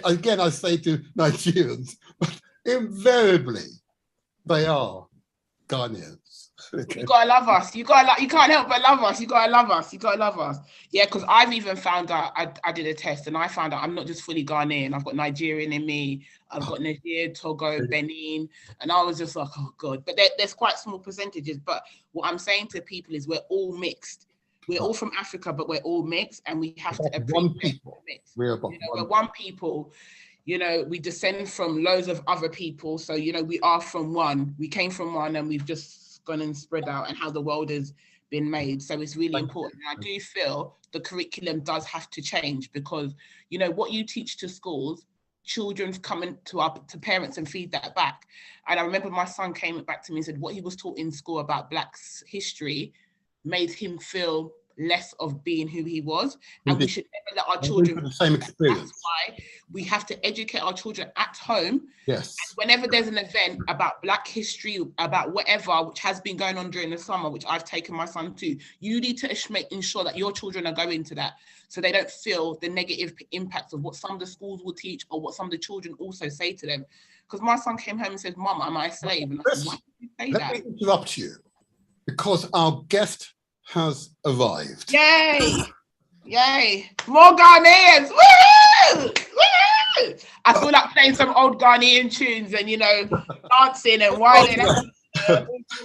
again I say to Nigerians, but invariably they are Ghanaians. Okay. You gotta love us. You can't help but love us. You gotta love us. You gotta love us. Yeah, because I've even found out, I did a test and I found out I'm not just fully Ghanaian. I've got Nigerian in me. I've got Niger, Togo, Benin, and I was just like, oh God. But there's quite small percentages. But what I'm saying to people is we're all mixed. We're all from Africa, but we're all mixed, and we have to appreciate one people. Mix. We're one people. We descend from loads of other people. So, we are from one. We came from one, and we've just gone and spread out, and how the world has been made. So it's really important. And I do feel the curriculum does have to change, because, what you teach to schools, children's coming to parents and feed that back. And I remember my son came back to me and said what he was taught in school about Black's history made him feel less of being who he was. And we should never let our children the same experience. That's why we have to educate our children at home. Yes. And whenever there's an event about Black history, about whatever, which has been going on during the summer, which I've taken my son to, you need to ensure that your children are going to that, so they don't feel the negative impacts of what some of the schools will teach or what some of the children also say to them. Because my son came home and said, "Mom, am I a slave?" And I said, "Why did you say that?" Let me interrupt you, because our guest has arrived. Yay! Yay! More Ghanaians! Woo! Woo! I feel like playing some old Ghanaian tunes and, dancing and whining. Like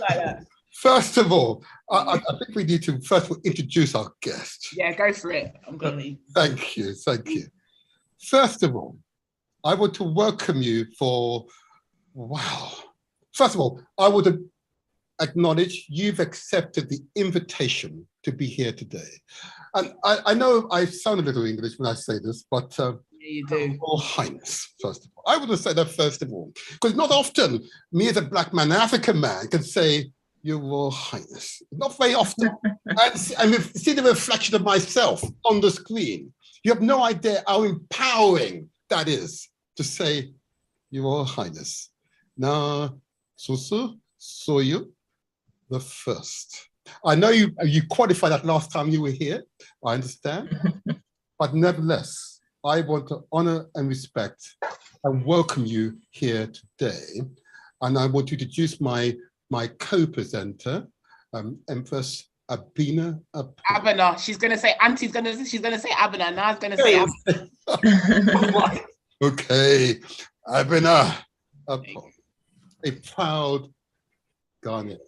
that. First of all, I think we need to first of all introduce our guest. Yeah, go for it. I'm going to. Thank you. First of all, I want to welcome you for, wow. First of all, I would acknowledge you've accepted the invitation to be here today. And I know I sound a little English when I say this, but yeah, you do. Your Highness, first of all. I would say that first of all, because not often me as a Black man, an African man, can say, "Your Royal Highness." Not very often. and see the reflection of myself on the screen. You have no idea how empowering that is to say, "Your Royal Highness." Now, Tsotsoo, Soyoo, the first. I know you qualified that last time you were here, I understand. But nevertheless, I want to honor and respect and welcome you here today. And I want to introduce my co-presenter, Empress Abina. Abina. She's gonna say Auntie's she's gonna say Abina. Now I'm gonna say Abina. Okay, Abina, a proud Ghanaian.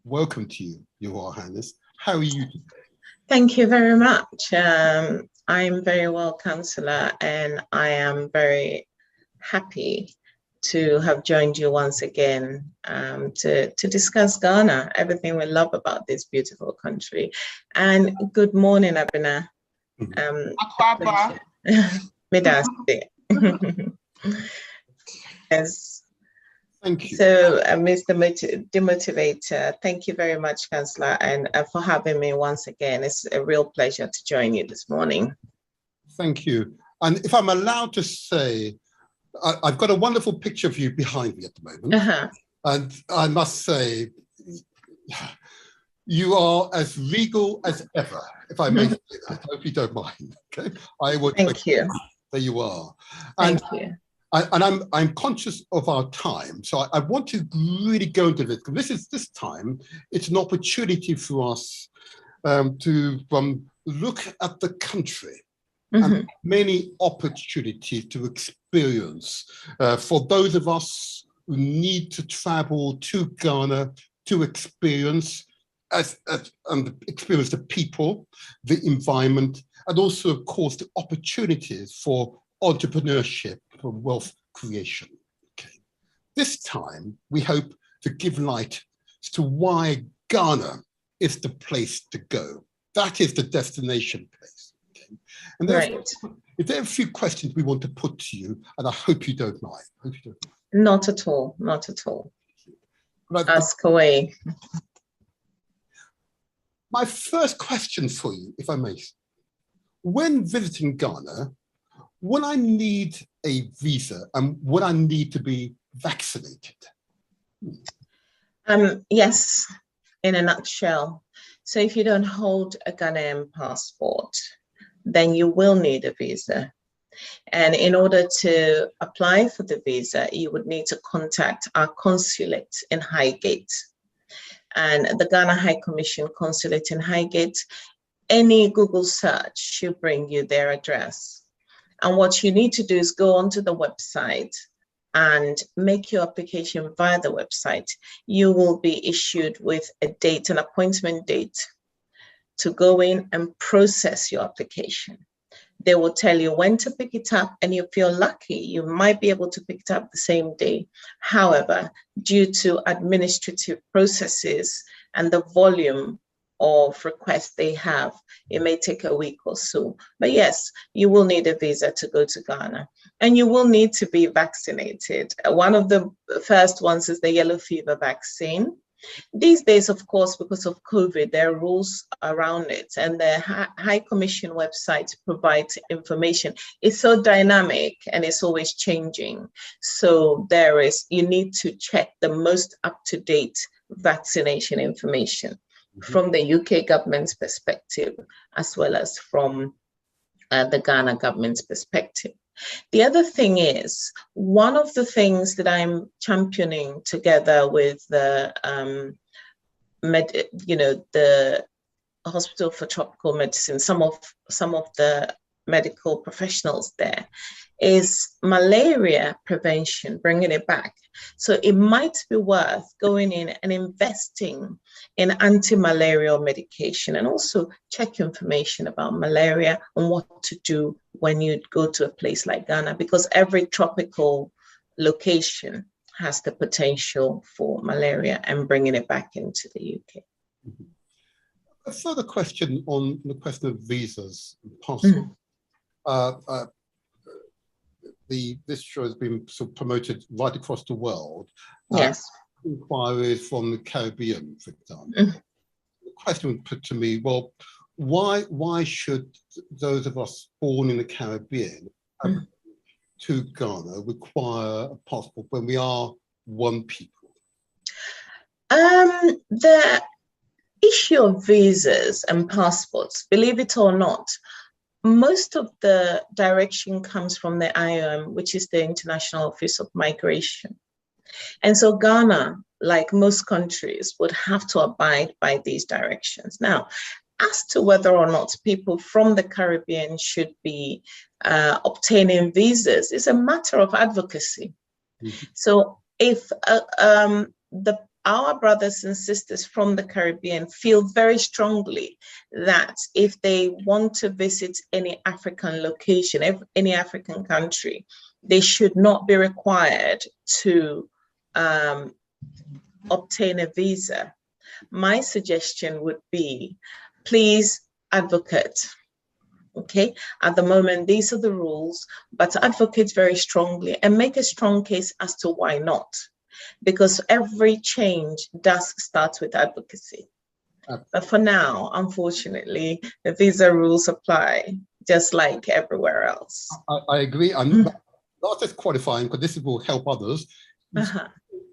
Welcome to you, Your Royal Highness. How are you today? Thank you very much. I'm very well, Councillor, and I am very happy to have joined you once again to discuss Ghana, everything we love about this beautiful country. And good morning, Abina. Yes. Thank you. So, Mr. Demotivator, thank you very much, Councillor, and for having me once again. It's a real pleasure to join you this morning. Thank you. And if I'm allowed to say, I've got a wonderful picture of you behind me at the moment. And I must say, you are as regal as ever, if I may say that. I hope you don't mind. Okay. Thank you. There you are. Thank you. And I'm conscious of our time, so I want to really go into this, because this time it's an opportunity for us to look at the country and many opportunities to experience for those of us who need to travel to Ghana to experience experience the people, the environment, and also, of course, the opportunities for entrepreneurship, for wealth creation. Okay. This time, we hope to give light as to why Ghana is the place to go. That is the destination place. Okay. And there are a few questions we want to put to you, and I hope you don't mind. Not at all. Not at all. Ask away. My first question for you, if I may, when visiting Ghana, will I need a visa and will I need to be vaccinated? Yes, in a nutshell. So if you don't hold a Ghanaian passport, then you will need a visa. And in order to apply for the visa, you would need to contact our consulate in Highgate. And the Ghana High Commission consulate in Highgate, any Google search should bring you their address. And what you need to do is go onto the website and make your application via the website. You will be issued with a date, an appointment date, to go in and process your application. They will tell you when to pick it up, and if you're lucky, you might be able to pick it up the same day. However, due to administrative processes and the volume of requests they have, it may take a week or so. But yes, you will need a visa to go to Ghana, and you will need to be vaccinated. One of the first ones is the yellow fever vaccine. These days, of course, because of COVID, there are rules around it, and the High Commission website provides information. It's so dynamic and it's always changing. So you need to check the most up-to-date vaccination information from the UK government's perspective, as well as from the Ghana government's perspective. The other thing is, one of the things that I'm championing together with the the Hospital for Tropical Medicine, some of the medical professionals there, is malaria prevention, bringing it back. So it might be worth going in and investing in anti-malarial medication, and also check information about malaria and what to do when you go to a place like Ghana, because every tropical location has the potential for malaria, and bringing it back into the UK. A further question on the question of visas and passports. This show has been sort of promoted right across the world. Yes. Inquiries from the Caribbean, for example. The question was put to me, well, why should those of us born in the Caribbean to Ghana require a passport when we are one people? The issue of visas and passports, believe it or not, most of the direction comes from the IOM, which is the International Office of Migration. And so Ghana, like most countries, would have to abide by these directions. Now, as to whether or not people from the Caribbean should be obtaining visas, is a matter of advocacy. So if our brothers and sisters from the Caribbean feel very strongly that if they want to visit any African location, any African country, they should not be required to obtain a visa, my suggestion would be, please advocate. Okay, at the moment, these are the rules, but advocate very strongly and make a strong case as to why not. Because every change does start with advocacy. But for now, unfortunately, the visa rules apply just like everywhere else. I agree. I'm not just qualifying, because this will help others.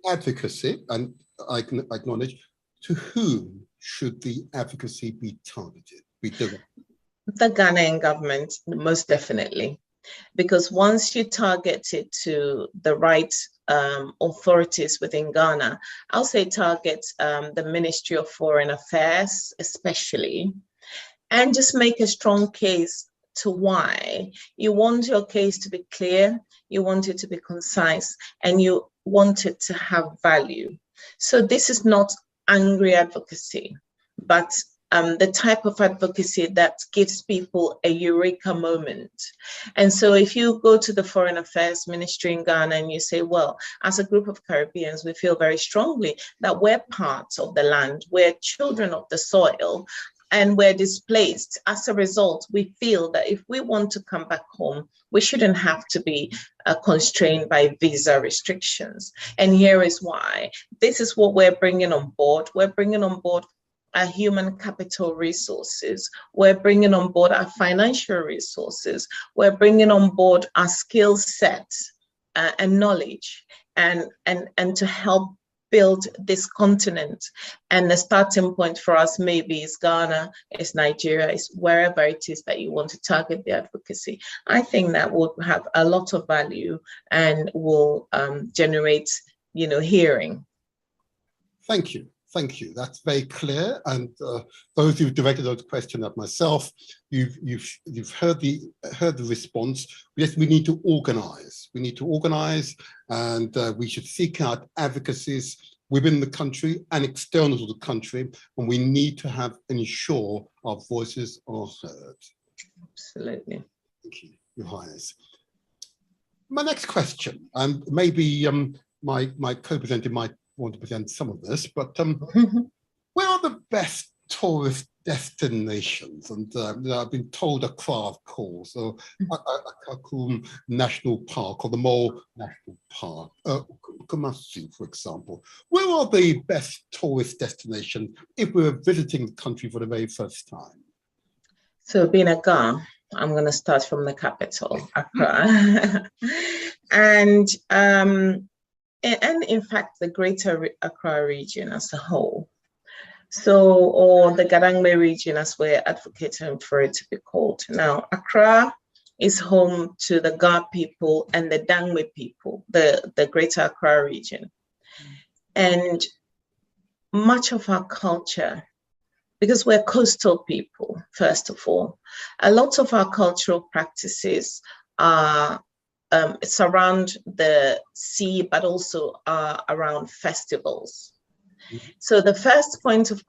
Advocacy, and I can acknowledge, to whom should the advocacy be targeted, be directed? The Ghanaian government, most definitely. Because once you target it to the right authorities within Ghana, I'll say target the Ministry of Foreign Affairs, especially, and just make a strong case to why you want your case to be clear, you want it to be concise, and you want it to have value. So this is not angry advocacy, but the type of advocacy that gives people a eureka moment. And so if you go to the Foreign Affairs Ministry in Ghana and you say, well, as a group of Caribbeans, we feel very strongly that we're part of the land, we're children of the soil, and we're displaced. As a result, we feel that if we want to come back home, we shouldn't have to be constrained by visa restrictions. And here is why. This is what we're bringing on board. We're bringing on board our human capital resources. We're bringing on board our financial resources. We're bringing on board our skill set and knowledge, and to help build this continent. And the starting point for us maybe is Ghana, is Nigeria, is wherever it is that you want to target the advocacy. I think that will have a lot of value and will generate, hearing. Thank you. Thank you. That's very clear. And those who've directed those questions at myself, you've heard the response. Yes, we need to organize. We need to organize, and we should seek out advocacies within the country and external to the country, and we need to have ensure our voices are heard. Absolutely. Thank you, Your Highness. My next question, and maybe my co-presenter might want to present some of this, but where are the best tourist destinations? And I've been told Accra, of course, or Kakum National Park, or the Mole National Park, Kumasi, for example. Where are the best tourist destinations if we're visiting the country for the very first time? So being a Ghana, I'm going to start from the capital, Accra. And in fact, the greater Accra region as a whole. So, or the Gadangme region as we're advocating for it to be called. Now, Accra is home to the Ga people and the Dangme people, the greater Accra region. And much of our culture, because we're coastal people, first of all, a lot of our cultural practices are surround the sea, but also around festivals. So the first point of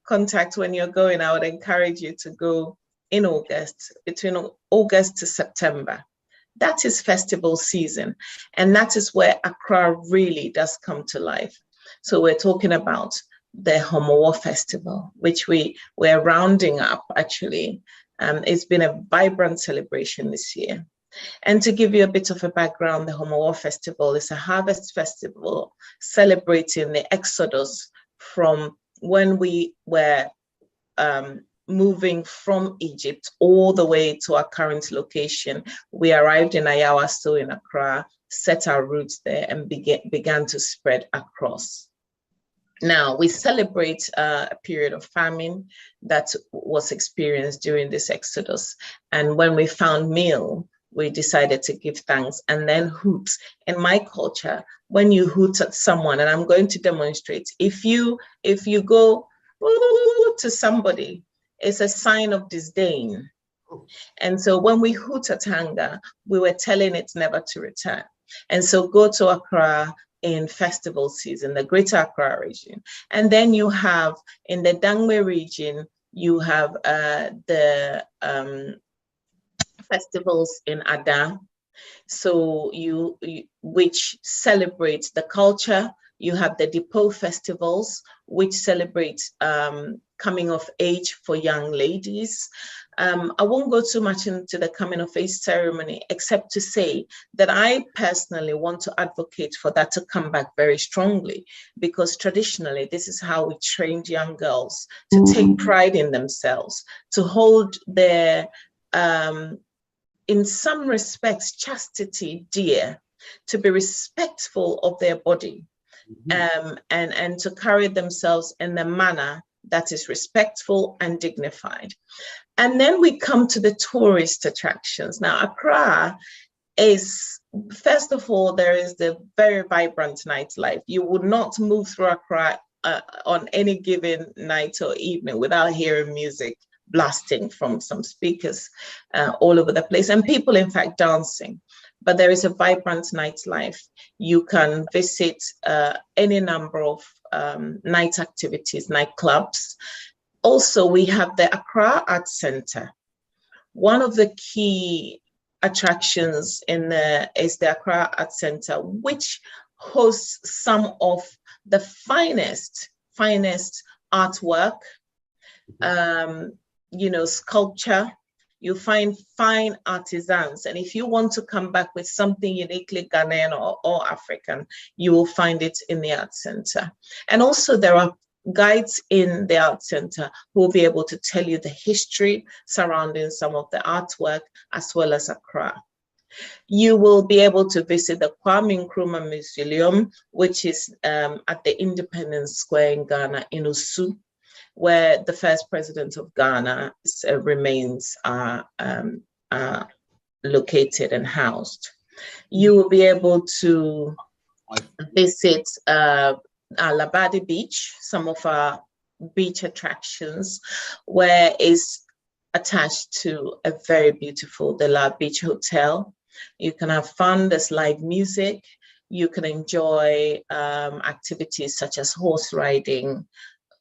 contact when you're going, I would encourage you to go in August, between August to September. That is festival season. And that is where Accra really does come to life. So we're talking about the Homowo Festival, which we're rounding up actually. It's been a vibrant celebration this year. And to give you a bit of a background, the Homowo Festival is a harvest festival celebrating the exodus from when we were moving from Egypt all the way to our current location. We arrived in Ayawaso in Accra, set our roots there, and began to spread across. Now, we celebrate a period of famine that was experienced during this exodus. And when we found meal, we decided to give thanks and then hoot. In my culture, when you hoot at someone, and I'm going to demonstrate, if you go to somebody, it's a sign of disdain. And so when we hoot at anger, we were telling it never to return. And so go to Accra in festival season, the greater Accra region. And then you have in the Dangme region, you have the festivals in Ada, so which celebrates the culture. You have the Depot festivals, which celebrate coming of age for young ladies. I won't go too much into the coming of age ceremony, except to say that I personally want to advocate for that to come back very strongly, because traditionally, this is how we trained young girls to take pride in themselves, to hold their in some respects, chastity dear, to be respectful of their body, and to carry themselves in a manner that is respectful and dignified. And then we come to the tourist attractions. Now, Accra is, first of all, there is the very vibrant nightlife. You would not move through Accra on any given night or evening without hearing music blasting from some speakers all over the place, and people in fact dancing. But there is a vibrant nightlife. You can visit any number of night activities, nightclubs. Also, we have the Accra Art Center. One of the key attractions is the Accra Art Center, which hosts some of the finest artwork, sculpture. You find fine artisans. And if you want to come back with something uniquely Ghanaian or African, you will find it in the Art Center. And also there are guides in the Art Center who will be able to tell you the history surrounding some of the artwork, as well as Accra. You will be able to visit the Kwame Nkrumah Mausoleum, which is at the Independence Square in Ghana, in Osu, where the first president of Ghana remains are located and housed. You will be able to visit Labadi Beach, some of our beach attractions, where is attached to a very beautiful The La Beach Hotel. You can have fun, there's live music. You can enjoy activities such as horse riding,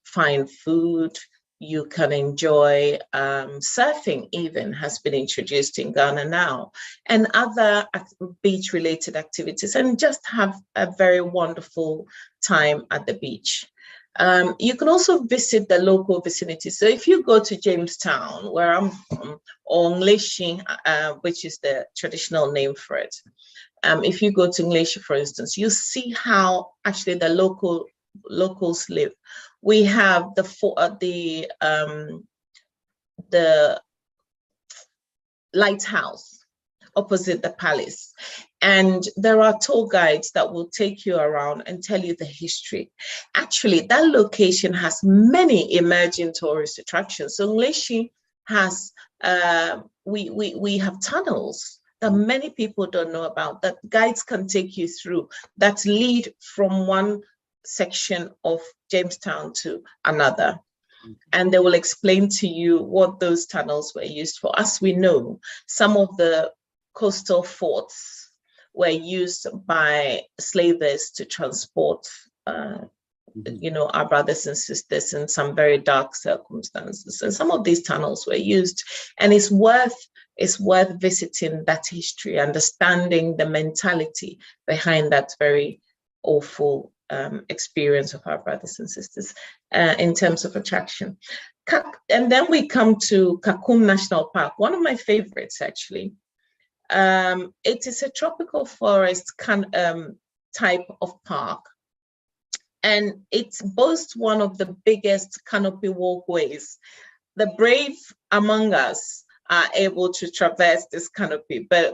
fine food. You can enjoy surfing, even has been introduced in Ghana now, and other beach-related activities, and just have a very wonderful time at the beach. You can also visit the local vicinity. So if you go to Jamestown, where I'm from, or Ngleshi, which is the traditional name for it, if you go to Ngleshi, for instance, you see how actually the locals live. We have the lighthouse opposite the palace, and there are tour guides that will take you around and tell you the history. Actually, that location has many emerging tourist attractions. So Ngleshi has we have tunnels that many people don't know about, that guides can take you through, that lead from one section of Jamestown to another. And they will explain to you what those tunnels were used for. As we know, some of the coastal forts were used by slavers to transport our brothers and sisters in some very dark circumstances. And some of these tunnels were used, and it's worth visiting that history, understanding the mentality behind that very awful experience of our brothers and sisters in terms of attraction. And then we come to Kakum National Park, one of my favorites, actually. It is a tropical forest type of park, and it boasts one of the biggest canopy walkways. The brave among us are able to traverse this canopy, but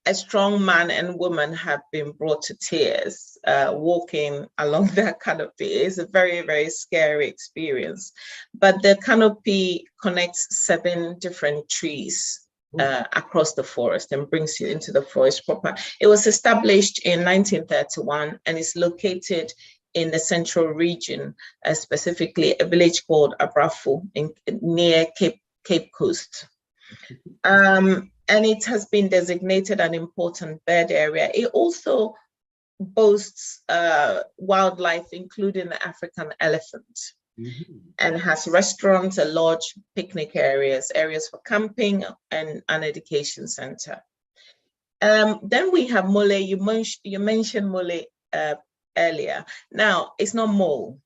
a strong man and woman have been brought to tears walking along that canopy. It's a very, very scary experience. But the canopy connects 7 different trees across the forest and brings you into the forest proper. It was established in 1931 and is located in the central region, specifically a village called Abrafu near Cape Coast. And it has been designated an important bird area. It also boasts wildlife, including the African elephant, and has restaurants, a lodge, picnic areas for camping, and an education center. Then we have Mole. You mentioned Mole earlier. Now, it's not Mole.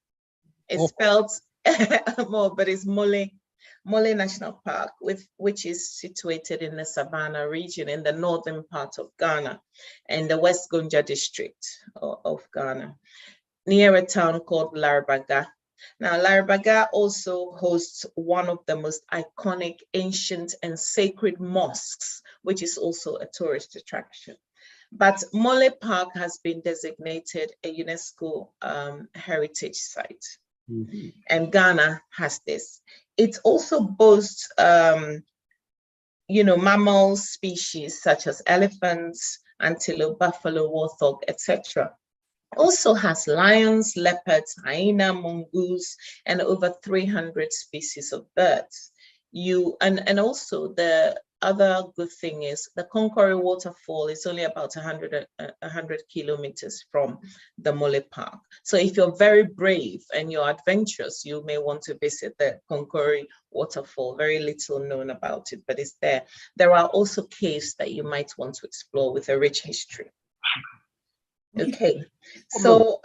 It's spelled Mole, but it's Mole. Mole National Park, which is situated in the Savannah region in the northern part of Ghana, in the West Gonja district of Ghana, near a town called Larabaga. Now, Larabaga also hosts one of the most iconic, ancient, and sacred mosques, which is also a tourist attraction. But Mole Park has been designated a UNESCO heritage site. And Ghana has this. It also boasts, mammal species such as elephants, antelope, buffalo, warthog, etc. Also has lions, leopards, hyena, mongoose, and over 300 species of birds. And also the other good thing is the Konkore waterfall is only about 100 kilometers from the Mole Park. So if you're very brave and you're adventurous, you may want to visit the Konkore waterfall. Very little known about it, but it's there. There are also caves that you might want to explore with a rich history. Okay, so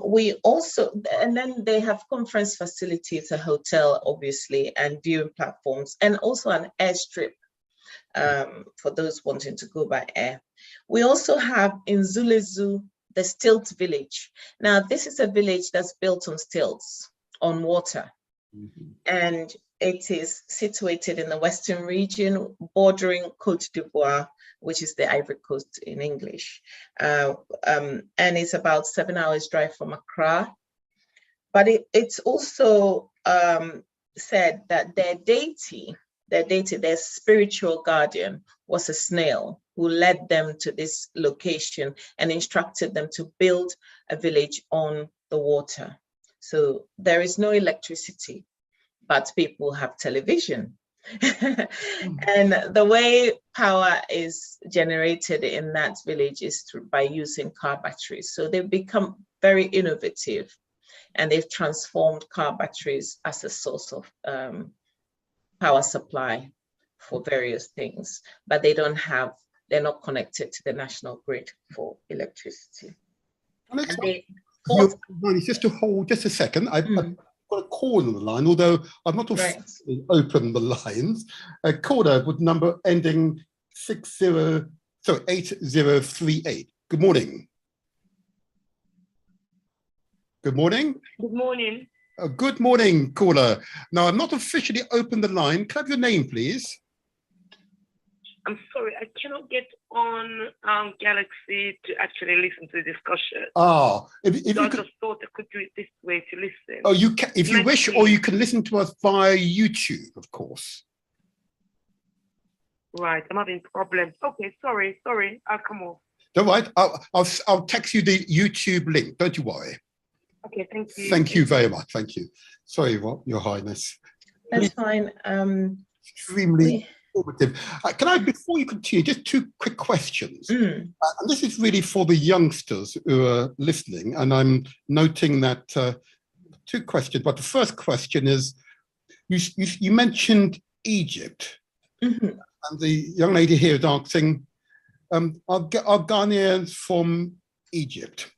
we also, and then they have conference facilities, a hotel, obviously, and viewing platforms, and also an airstrip for those wanting to go by air. We also have in Zulezu, the Stilt Village. Now, this is a village that's built on stilts, on water. And it is situated in the western region, bordering Côte d'Ivoire, which is the Ivory Coast in English. And it's about 7 hours drive from Accra. But it's also said that their deity, their spiritual guardian, was a snail who led them to this location and instructed them to build a village on the water. So there is no electricity, but people have television. And the way power is generated in that village is by using car batteries. So they've become very innovative, and they've transformed car batteries as a source of power supply for various things, but they're not connected to the national grid for electricity. Just to hold just a second, I've got a call on the line, although I've not officially opened the lines. A caller with number ending 8038. Good morning. Good morning. Good morning. Good morning, caller. Now, I've not officially opened the line. Can I have your name, please? I'm sorry, I cannot get on Galaxy to actually listen to the discussion. So I just thought I could do it this way to listen. Oh, you can, if you wish, or you can listen to us via YouTube, of course. Right, I'm having problems. Okay, sorry, I'll come off. Don't worry, I'll text you the YouTube link. Don't you worry. Okay, thank you. Thank you very much. Thank you. Sorry, Your Highness. That's fine. Extremely informative. Can I, before you continue, just two quick questions. And this is really for the youngsters who are listening. And I'm noting that two questions. But the first question is, you mentioned Egypt. And the young lady here is asking, are Ghanaians from Egypt?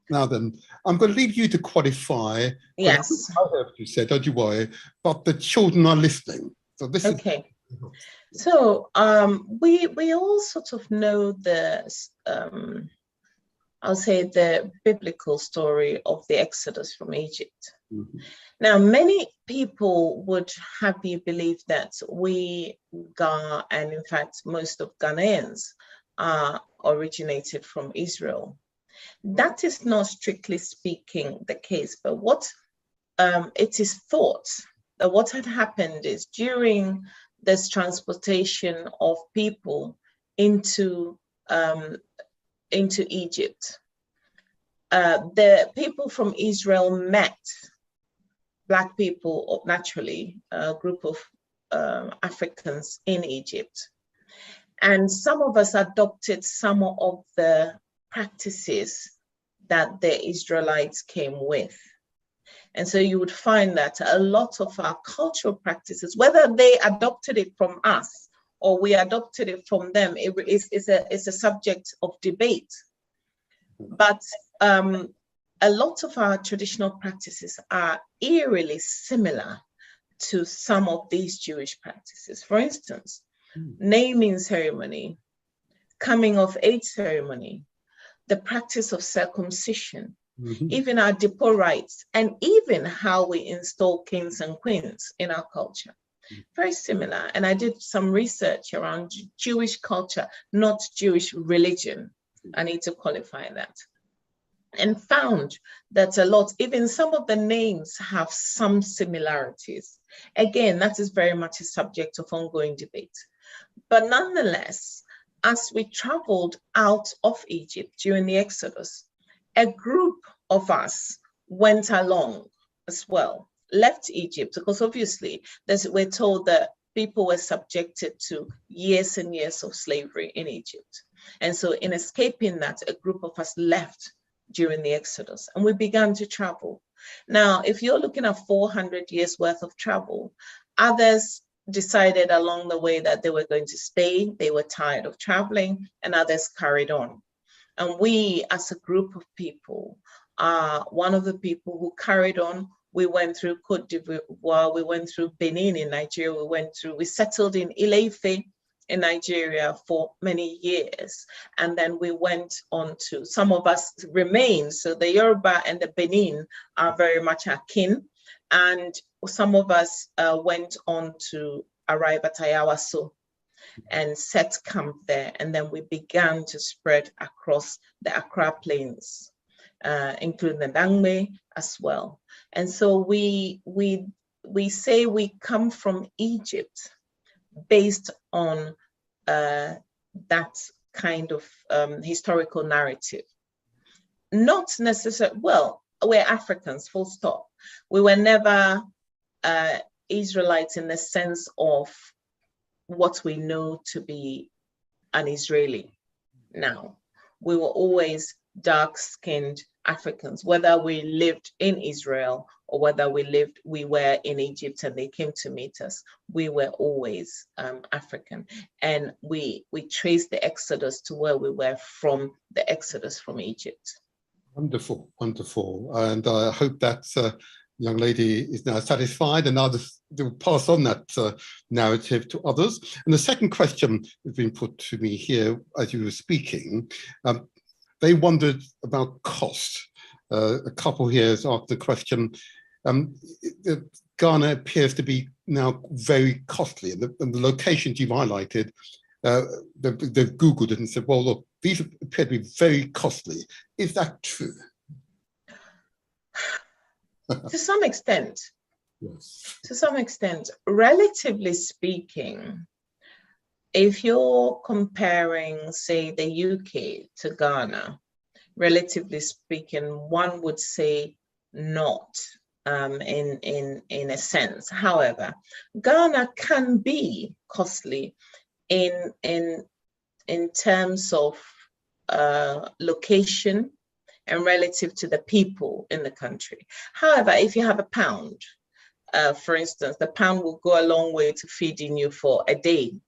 Now then, I'm going to leave you to qualify. Yes. I heard what you said, don't you worry. But the children are listening. So this is So we all sort of know the I'll say the biblical story of the Exodus from Egypt. Now, many people would have you believe that we Ghana, and in fact most of Ghanaians, are originated from Israel. That is not strictly speaking the case, but what it is thought that what had happened is during this transportation of people into Egypt, the people from Israel met Black people, naturally, a group of Africans in Egypt. And some of us adopted some of the practices that the Israelites came with. And so you would find that a lot of our cultural practices, whether they adopted it from us or we adopted it from them, it's a subject of debate. But a lot of our traditional practices are eerily similar to some of these Jewish practices. For instance, naming ceremony, coming of age ceremony, the practice of circumcision, even our depot rites, and even how we install kings and queens in our culture. Very similar. And I did some research around Jewish culture, not Jewish religion. I need to qualify that. And found that a lot, even some of the names have some similarities. Again, that is very much a subject of ongoing debate. But nonetheless, as we traveled out of Egypt during the Exodus, a group of us went along as well, left Egypt, because obviously we're told that people were subjected to years and years of slavery in Egypt. And so in escaping that, a group of us left during the Exodus and we began to travel. Now, if you're looking at 400 years worth of travel, others decided along the way that they were going to stay, they were tired of traveling, and others carried on. And we, as a group of people, are one of the people who carried on. We went through Côte d'Ivoire, we went through Benin in Nigeria, we settled in Ile-Ife in Nigeria for many years. And then we went on to, some of us remain, so the Yoruba and the Benin are very much akin. And some of us went on to arrive at Ayawaso and set camp there. And then we began to spread across the Accra Plains, including the Dangme as well. And so we say we come from Egypt based on that kind of historical narrative. Not necessarily, well, we're Africans, full stop. We were never Israelites in the sense of what we know to be an Israeli now. We were always dark-skinned Africans, whether we lived in Israel or whether we were in Egypt and they came to meet us, we were always African. And we traced the Exodus to where we were from the Exodus from Egypt. Wonderful, wonderful. And I hope that young lady is now satisfied, and others will pass on that narrative to others. And the second question has been put to me here as you were speaking. They wondered about cost. A couple here has asked the question, Ghana appears to be now very costly, and the locations you've highlighted, they've Googled it and said, well, look, these appear to be very costly. Is that true? To some extent. Yes. To some extent, relatively speaking, if you're comparing, say, the UK to Ghana, relatively speaking, one would say not in a sense. However, Ghana can be costly in terms of location and relative to the people in the country. However, if you have a pound, for instance, the pound will go a long way to feeding you for a day,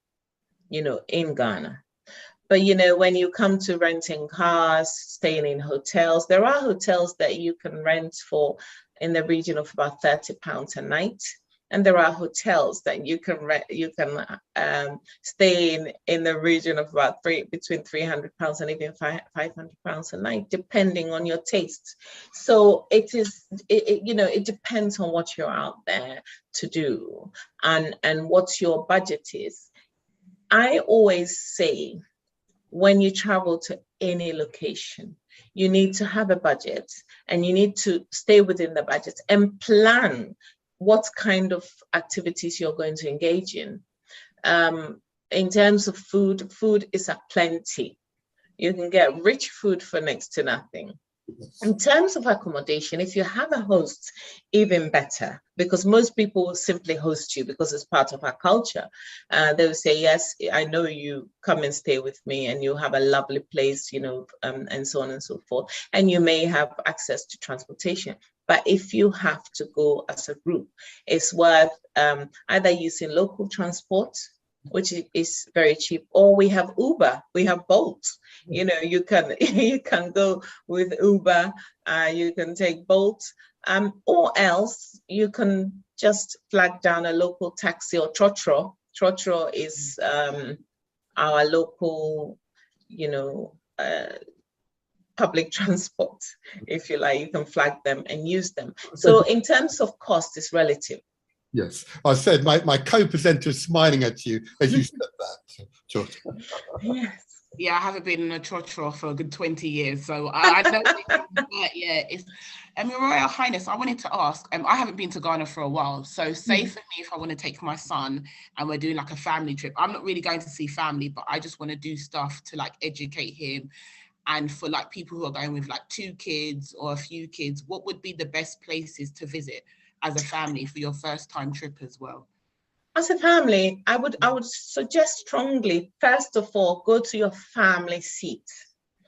in Ghana. But, when you come to renting cars, staying in hotels, there are hotels that you can rent for in the region of about £30 a night. And there are hotels that you can stay in the region of about between £300 and even £500 a night, depending on your taste. So it depends on what you're out there to do and what your budget is. I always say, when you travel to any location, you need to have a budget and you need to stay within the budget and plan what kind of activities you're going to engage in. In terms of food is aplenty. You can get rich food for next to nothing. In terms of accommodation, if you have a host, even better, because most people will simply host you because it's part of our culture. They will say, yes, I know you, come and stay with me and you have a lovely place, and so on and so forth. And you may have access to transportation. But if you have to go as a group, it's worth either using local transport, which is very cheap, or we have Uber, we have Bolt. You can go with Uber, you can take Bolt, or else you can just flag down a local taxi or Tsotsoo. Tsotsoo is our local, public transport, if you like. You can flag them and use them. So in terms of cost, it's relative. Yes, I said my co-presenter is smiling at you as you said that, George. Yes. Yeah, I haven't been in a Tsotsoo for a good 20 years, so I know. Yeah, it's. Your Royal Highness, I wanted to ask. I haven't been to Ghana for a while, so say for me, if I want to take my son and we're doing like a family trip, I'm not really going to see family, but I just want to do stuff to like educate him. And for like people who are going with like 2 kids or a few kids, what would be the best places to visit as a family for your first time trip as well? As a family, I would suggest strongly, first of all, go to your family seat.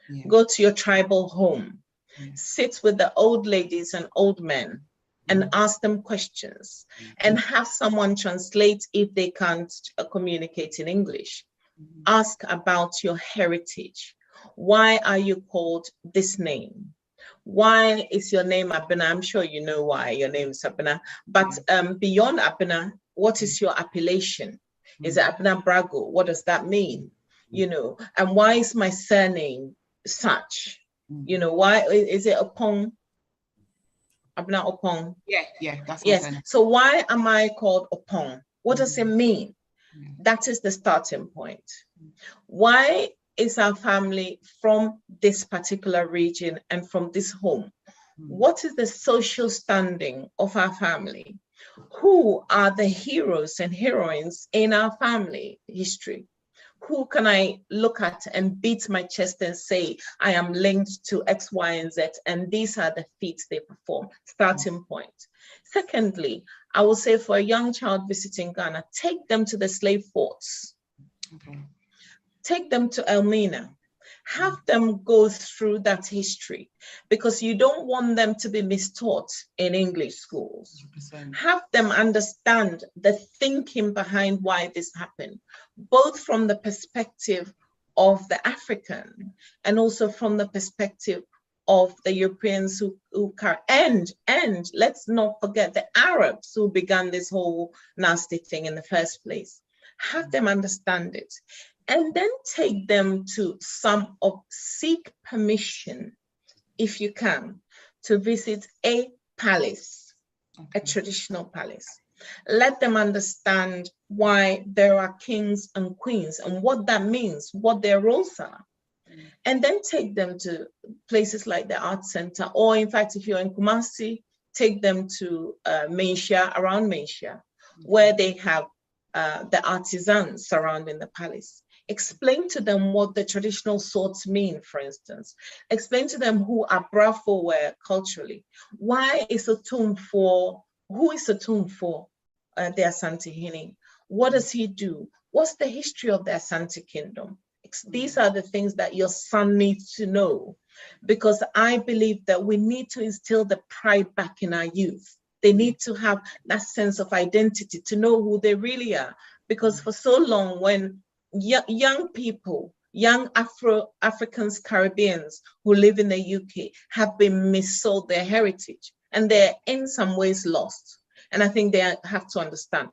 Yeah. Go to your tribal home. Yeah. Sit with the old ladies and old men and ask them questions and have someone translate if they can't communicate in English. Ask about your heritage. Why are you called this name? Why is your name Abena? I'm sure you know why your name is Abena. But beyond Abena, what is your appellation? Is it Abena Brago? What does that mean? And why is my surname such? Why is it Opong? Abena Opong? Yeah, that's yes. So why am I called Opong? What does it mean? That is the starting point. Why is our family from this particular region and from this home? What is the social standing of our family? Who are the heroes and heroines in our family history? Who can I look at and beat my chest and say, I am linked to X, Y, and Z, and these are the feats they perform? Starting point. Secondly, I will say for a young child visiting Ghana, take them to the slave forts. Okay. Take them to Elmina. Have them go through that history, because you don't want them to be mistaught in English schools. 100%. Have them understand the thinking behind why this happened, both from the perspective of the African and also from the perspective of the Europeans who and let's not forget the Arabs who began this whole nasty thing in the first place. Have them understand it. And then take them to seek permission, if you can, to visit a palace, a traditional palace. Let them understand why there are kings and queens and what that means, what their roles are. And then take them to places like the Art Center, or in fact, if you're in Kumasi, take them to Malaysia, around Malaysia, where they have the artisans surrounding the palace. Explain to them what the traditional swords mean, for instance. Explain to them who Abrafo were culturally. Why is who is Otum for the Asante Hini? What does he do? What's the history of the Asante Kingdom? These are the things that your son needs to know, because I believe that we need to instill the pride back in our youth. They need to have that sense of identity, to know who they really are. Because for so long, when young people, young Africans, Caribbeans who live in the UK have been missold their heritage, and they're in some ways lost. And I think they have to understand.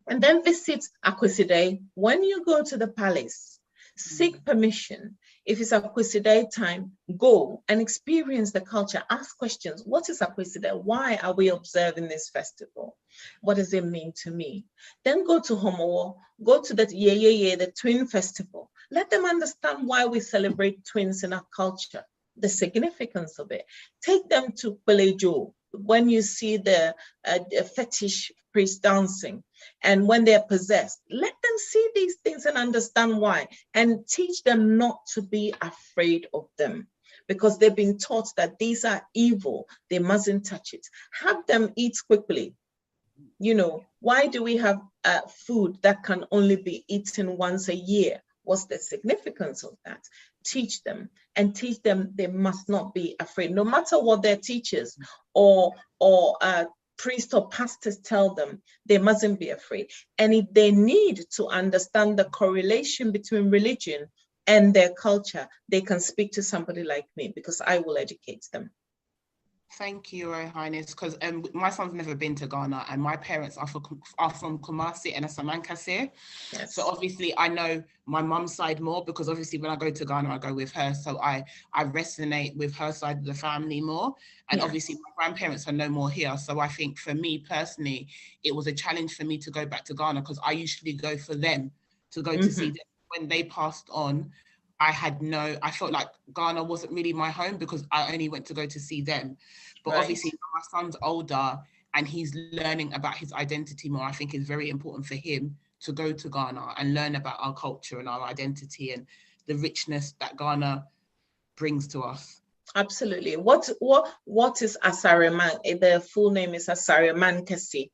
And then visit Akweside. When you go to the palace, seek permission. If it's Akweside time, go and experience the culture. Ask questions. What is Akweside? Why are we observing this festival? What does it mean to me? Then go to Homowo, go to the Twin Festival. Let them understand why we celebrate twins in our culture, the significance of it. Take them to Pelejo, when you see the fetish priest dancing, and when they're possessed, let them see these things and understand why, and teach them not to be afraid of them, because they've been taught that these are evil, they mustn't touch it. Have them eat quickly. You know, why do we have food that can only be eaten once a year? What's the significance of that? Teach them, and teach them they must not be afraid, no matter what their teachers or priests or pastors tell them. They mustn't be afraid. And if they need to understand the correlation between religion and their culture, they can speak to somebody like me, because I will educate them. Thank you, Your Highness, because my son's never been to Ghana, and my parents are from Kumasi and Asamankase. Yes. So obviously I know my mum's side more, because obviously when I go to Ghana, I go with her. So I resonate with her side of the family more. And obviously my grandparents are no more here. So I think for me personally, it was a challenge for me to go back to Ghana, because I usually go for them, to go to see them. When they passed on, I felt like Ghana wasn't really my home, because I only went to go to see them. But obviously my son's older and he's learning about his identity more. I think it's very important for him to go to Ghana and learn about our culture and our identity and the richness that Ghana brings to us. Absolutely. What is Asariman? The full name is Asarimankasi.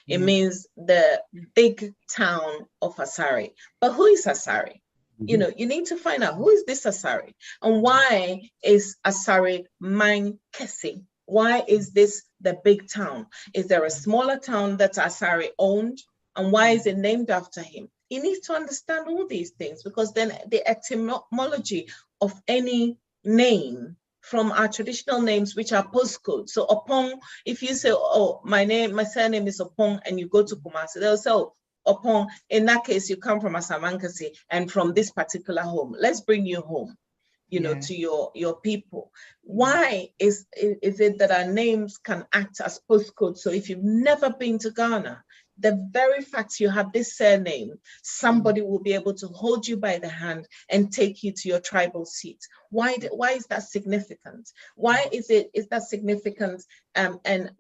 It means the big town of Asari. But who is Asari? You know, you need to find out, who is this Asari, and why is Asari Mankesi? Why is this the big town? Is there a smaller town that Asari owned, and why is it named after him? You need to understand all these things, because then the etymology of any name, from our traditional names, which are postcodes. So Opong, if you say, oh, my surname is Opong, and you go to Kumasi, they'll say, oh, Opong, in that case, you come from Asamankasi and from this particular home. Let's bring you home, you know, to your people. Why is it that our names can act as postcodes? So if you've never been to Ghana, the very fact you have this surname, somebody will be able to hold you by the hand and take you to your tribal seat. Why is that significant? Why is that significant? And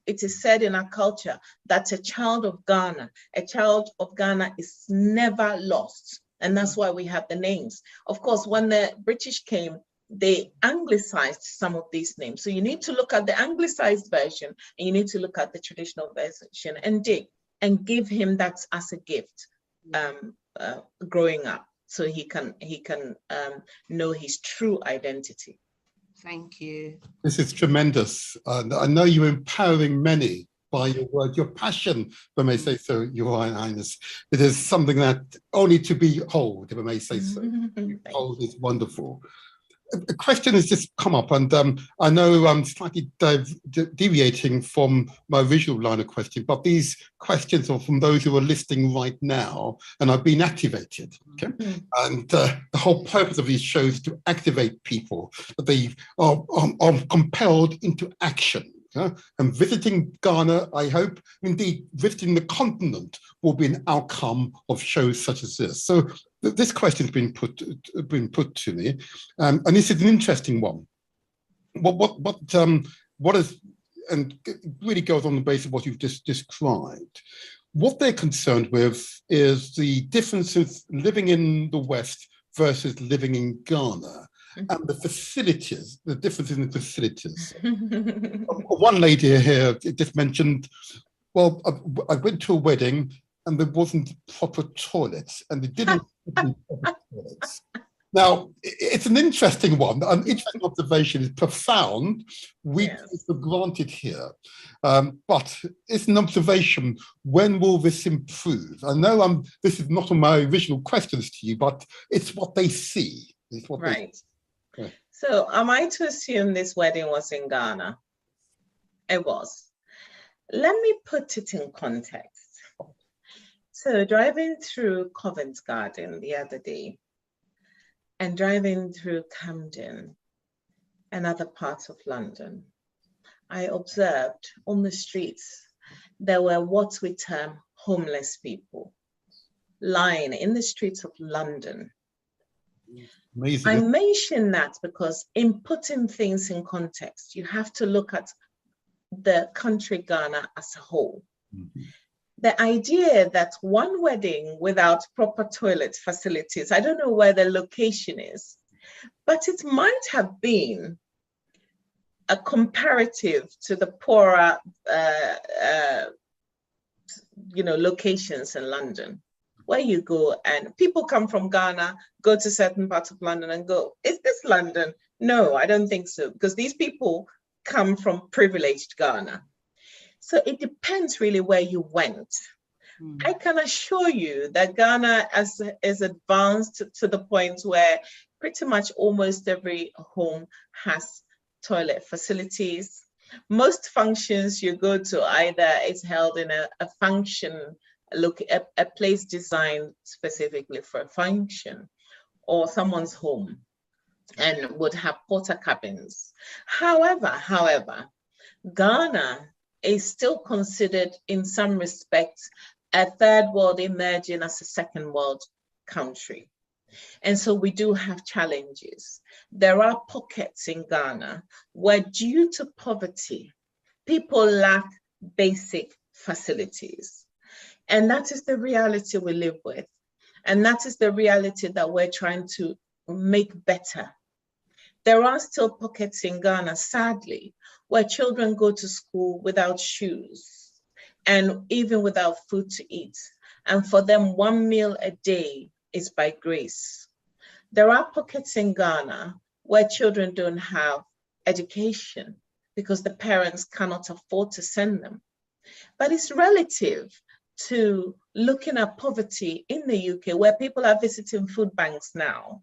it is said in our culture that a child of Ghana is never lost. And that's why we have the names. Of course, when the British came, they anglicized some of these names. So you need to look at the anglicized version, and you need to look at the traditional version and dig and give him that as a gift growing up, so he can know his true identity. Thank you. This is tremendous. I know you're empowering many by your word, your passion, if I may say so, Your Royal Highness. It is something that only to behold, if I may say so. Behold is wonderful. A question has just come up, and I know I'm slightly deviating from my original line of question, but these questions are from those who are listening right now and have been activated. Okay, and the whole purpose of these shows is to activate people, that they are compelled into action. And visiting Ghana, I hope, indeed visiting the continent, will be an outcome of shows such as this. So this question has been put to me, and this is an interesting one. What is, and it really goes on the basis of what you've just described. What they're concerned with is the differences living in the West versus living in Ghana. And the facilities, the differences in the facilities. One lady here just mentioned, well, I went to a wedding and there wasn't proper toilets, and they didn't have proper toilets. Now, it's an interesting one, an interesting observation. It's profound. We take it for granted here. But it's an observation. When will this improve? I know this is not on my original questions to you, but it's what they see. It's what they see. So am I to assume this wedding was in Ghana? It was. Let me put it in context. So driving through Covent Garden the other day, and driving through Camden and other parts of London, I observed on the streets, there were what we term homeless people lying in the streets of London. Amazing. I mention that because in putting things in context, you have to look at the country Ghana as a whole. Mm-hmm. The idea that one wedding without proper toilet facilities, I don't know where the location is, but it might have been a comparative to the poorer, locations in London, where you go and people come from Ghana, go to certain parts of London and go, is this London? No, I don't think so, because these people come from privileged Ghana. So it depends really where you went. I can assure you that Ghana is advanced to the point where pretty much almost every home has toilet facilities. Most functions you go to, either it's held in a function, a place designed specifically for a function, or someone's home, and would have porta cabins. However, Ghana is still considered in some respects a third world emerging as a second world country. And so we do have challenges. There are pockets in Ghana where, due to poverty, people lack basic facilities. And that is the reality we live with. And that is the reality that we're trying to make better. There are still pockets in Ghana, sadly, where children go to school without shoes and even without food to eat. And for them, one meal a day is by grace. There are pockets in Ghana where children don't have education because the parents cannot afford to send them. But it's relative to looking at poverty in the UK, where people are visiting food banks now,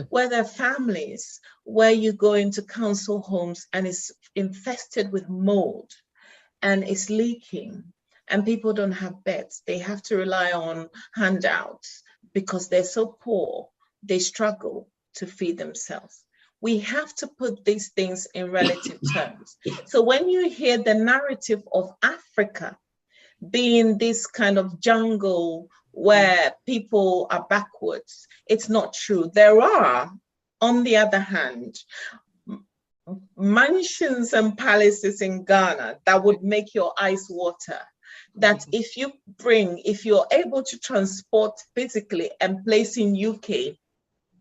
where there are families where you go into council homes and it's infested with mold and it's leaking and people don't have beds. They have to rely on handouts because they're so poor, they struggle to feed themselves. We have to put these things in relative terms. So when you hear the narrative of Africa being this kind of jungle where people are backwards, it's not true. There are, on the other hand, mansions and palaces in Ghana that would make your eyes water. that if you're able to transport physically and place in UK,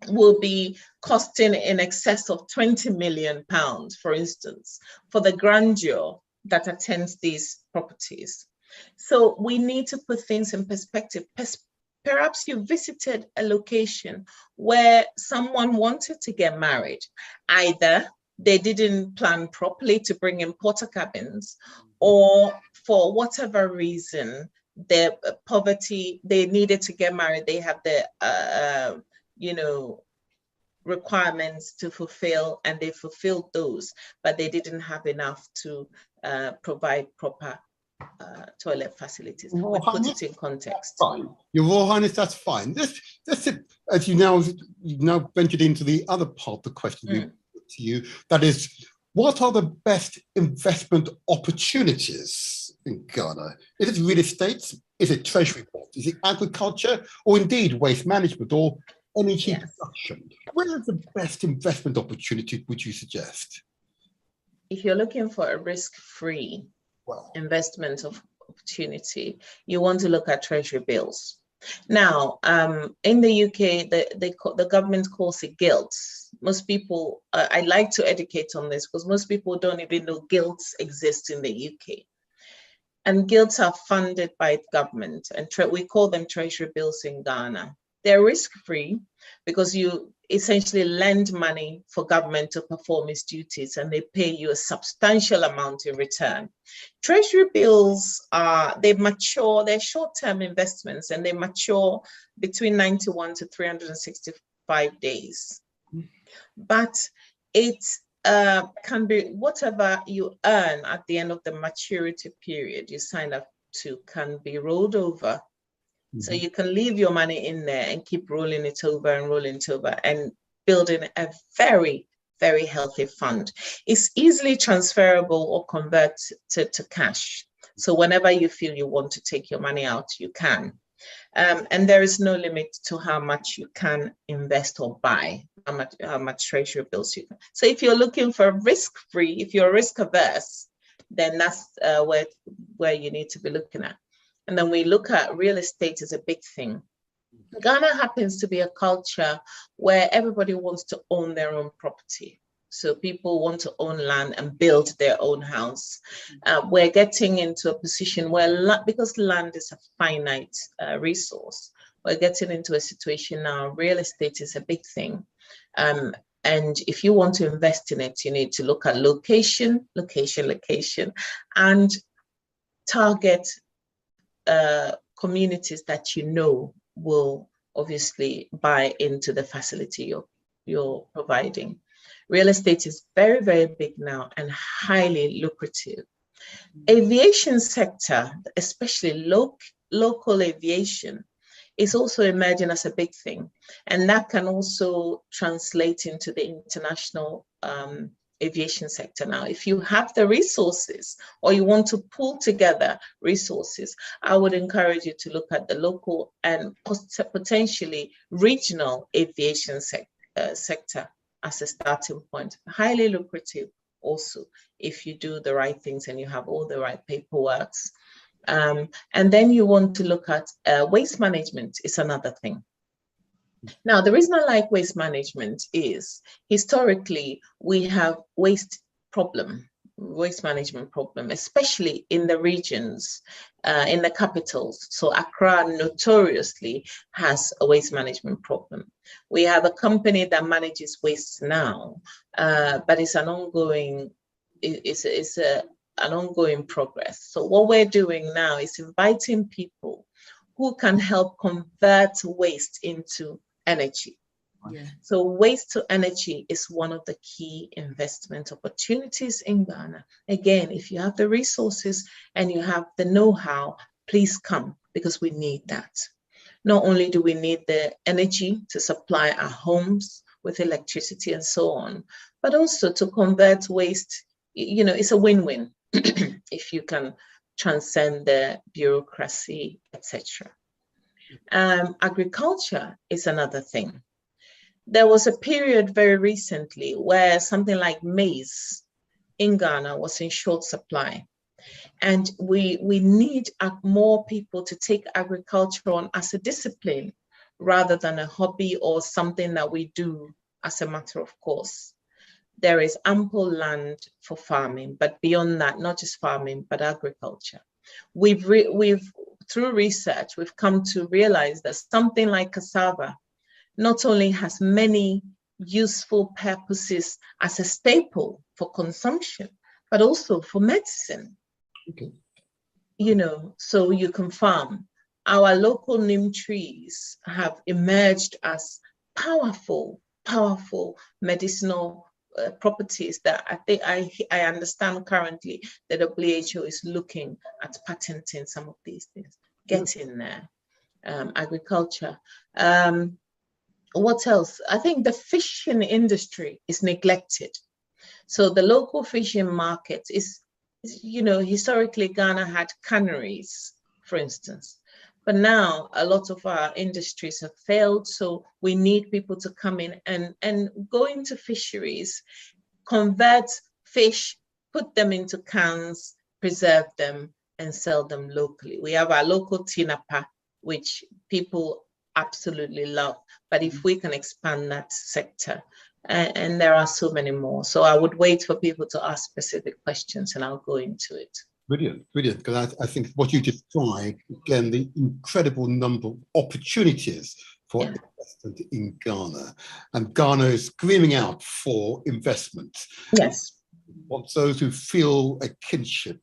will be costing in excess of £20 million, for instance, for the grandeur that attends these properties. So we need to put things in perspective. Perhaps you visited a location where someone wanted to get married. Either they didn't plan properly to bring in porta cabins, or for whatever reason, their poverty, they needed to get married. They have the, requirements to fulfill, and they fulfilled those, but they didn't have enough to provide proper toilet facilities. We put it in context. Fine. Your Royal Highness, that's fine. This as you've now ventured into the other part of the question we put to you, that is, what are the best investment opportunities in Ghana? Is it real estate? Is it treasury bonds? Is it agriculture? Or indeed waste management or energy production? Where is the best investment opportunity, would you suggest? If you're looking for a risk-free investment opportunity, you want to look at treasury bills. Now, in the UK, the government calls it gilts. Most people, I like to educate on this because most people don't even know gilts exist in the UK. And gilts are funded by government, and we call them treasury bills in Ghana. They're risk-free because you essentially lend money for government to perform its duties, and they pay you a substantial amount in return. Treasury bills they mature, they're short-term investments, and they mature between 91 to 365 days. But it can be whatever you earn at the end of the maturity period you sign up to can be rolled over. So you can leave your money in there and keep rolling it over and building a very, very healthy fund. It's easily transferable or converted to cash. So whenever you feel you want to take your money out, you can. And there is no limit to how much you can invest or buy, how much treasury bills you can. So if you're looking for risk-free, if you're risk averse, then that's where you need to be looking at. And then we look at real estate as a big thing. Ghana happens to be a culture where everybody wants to own their own property. So people want to own land and build their own house. We're getting into a position where, because land is a finite resource, we're getting into a situation now, real estate is a big thing. And if you want to invest in it, you need to look at location, and target communities that you know will obviously buy into the facility you're providing. Real estate is very, very big now and highly lucrative. Aviation sector, especially local aviation, is also emerging as a big thing. And that can also translate into the international aviation sector now. If you have the resources or you want to pull together resources, I would encourage you to look at the local and potentially regional aviation sector as a starting point. Highly lucrative also if you do the right things and you have all the right paperwork. And then you want to look at waste management is another thing. Now, the reason I like waste management is historically we have waste management problem, especially in the regions, in the capitals. So Accra notoriously has a waste management problem. We have a company that manages waste now, but it's an ongoing, an ongoing progress. So what we're doing now is inviting people who can help convert waste into energy. Yeah. So waste to energy is one of the key investment opportunities in Ghana. Again, if you have the resources and you have the know-how, please come, because we need that. Not only do we need the energy to supply our homes with electricity and so on, but also to convert waste. You know, it's a win-win if you can transcend the bureaucracy, etc. Agriculture is another thing. There was a period very recently where something like maize in Ghana was in short supply. And we need more people to take agriculture on as a discipline rather than a hobby or something that we do as a matter of course. There is ample land for farming, but beyond that, not just farming, but agriculture. We've through research, we've come to realize that something like cassava not only has many useful purposes as a staple for consumption, but also for medicine. Okay. You know, so you can farm. Our local neem trees have emerged as powerful medicinal properties that I think I understand currently the WHO is looking at patenting some of these things. Get in there. Agriculture. What else? I think the fishing industry is neglected. So the local fishing market is, you know, historically Ghana had canneries, for instance, but now a lot of our industries have failed. So we need people to come in and go into fisheries, convert fish, put them into cans, preserve them and sell them locally. We have our local tinapa, which people absolutely love. But if we can expand that sector, and there are so many more. So I would wait for people to ask specific questions and I'll go into it. Brilliant, brilliant. Because I think what you described, again, the incredible number of opportunities for investment in Ghana. And Ghana is screaming out for investment. Yes. Want those who feel a kinship,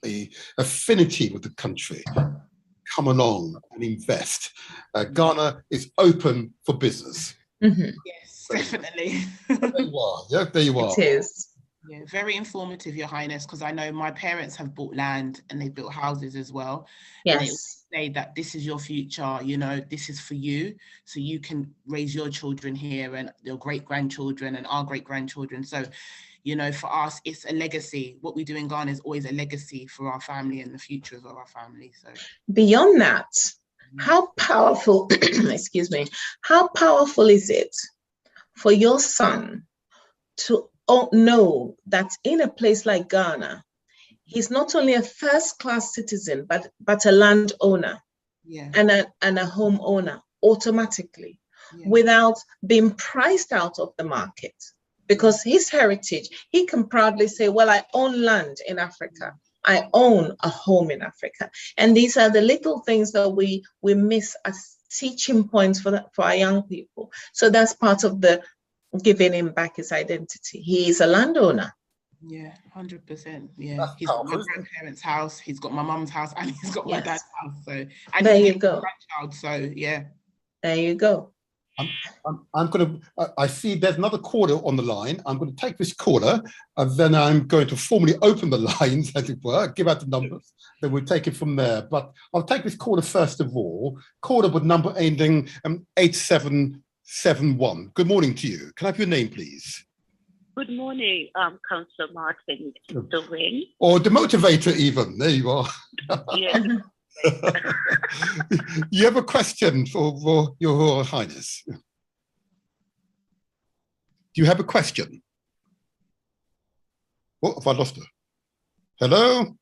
a affinity with the country, come along and invest. Ghana is open for business. Mm-hmm. Yes, definitely. There you are. Yeah, there you are. It is. Yeah, very informative, Your Highness, because I know my parents have bought land and they built houses as well. Yes. And they say that this is your future, you know, this is for you. So you can raise your children here and your great-grandchildren and our great-grandchildren. So, you know, for us, it's a legacy. What we do in Ghana is always a legacy for our family and the futures of our family. So beyond that, how powerful, excuse me, how powerful is it for your son to know that in a place like Ghana, he's not only a first-class citizen, but a landowner, and a homeowner automatically, without being priced out of the market? Because his heritage, he can proudly say, well, I own land in Africa. I own a home in Africa. And these are the little things that we miss as teaching points for our young people. So that's part of the giving him back his identity. He is a landowner. Yeah, 100%. Yeah, he's got my grandparents' house, he's got my mum's house, and he's got my dad's house. So, and there you go. Grandchild, so yeah. There you go. I'm going to, I see there's another caller on the line. I'm going to take this caller, and then I'm going to formally open the lines, as it were, give out the numbers, then we'll take it from there. But I'll take this caller first of all. Caller with number ending 8771. Good morning to you. Can I have your name, please? Good morning, Councillor Martin Dwayne. Or the motivator even. There you are. Yes. You have a question for Your Royal Highness? Do you have a question? Oh, have I lost her? Hello?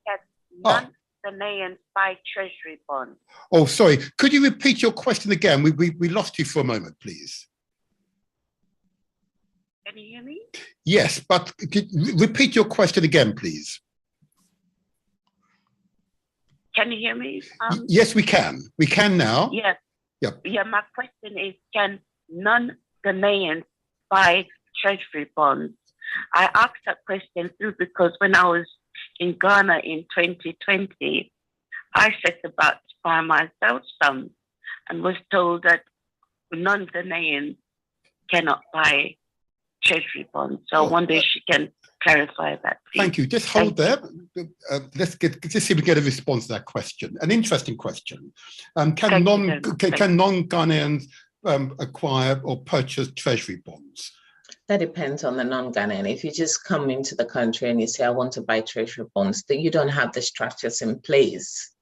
Yes, non-Ghanaians buy treasury bonds. Oh, sorry. Could you repeat your question again? We lost you for a moment, please. Can you hear me? Yes, but repeat your question again, please. Can you hear me? Yes, we can. We can now. Yes. Yep. Yeah, my question is, can non-Ghanaians buy treasury bonds? I asked that question too because when I was in Ghana in 2020, I set about to buy myself some and was told that non-Ghanaians cannot buy treasury bonds. So I wonder if she can clarify that, please. Thank you. Just hold there. Let's see if we get a response to that question. An interesting question. Can non-Ghanaians acquire or purchase treasury bonds? That depends on the non-Ghanaian. If you just come into the country and you say, I want to buy treasury bonds, then you don't have the structures in place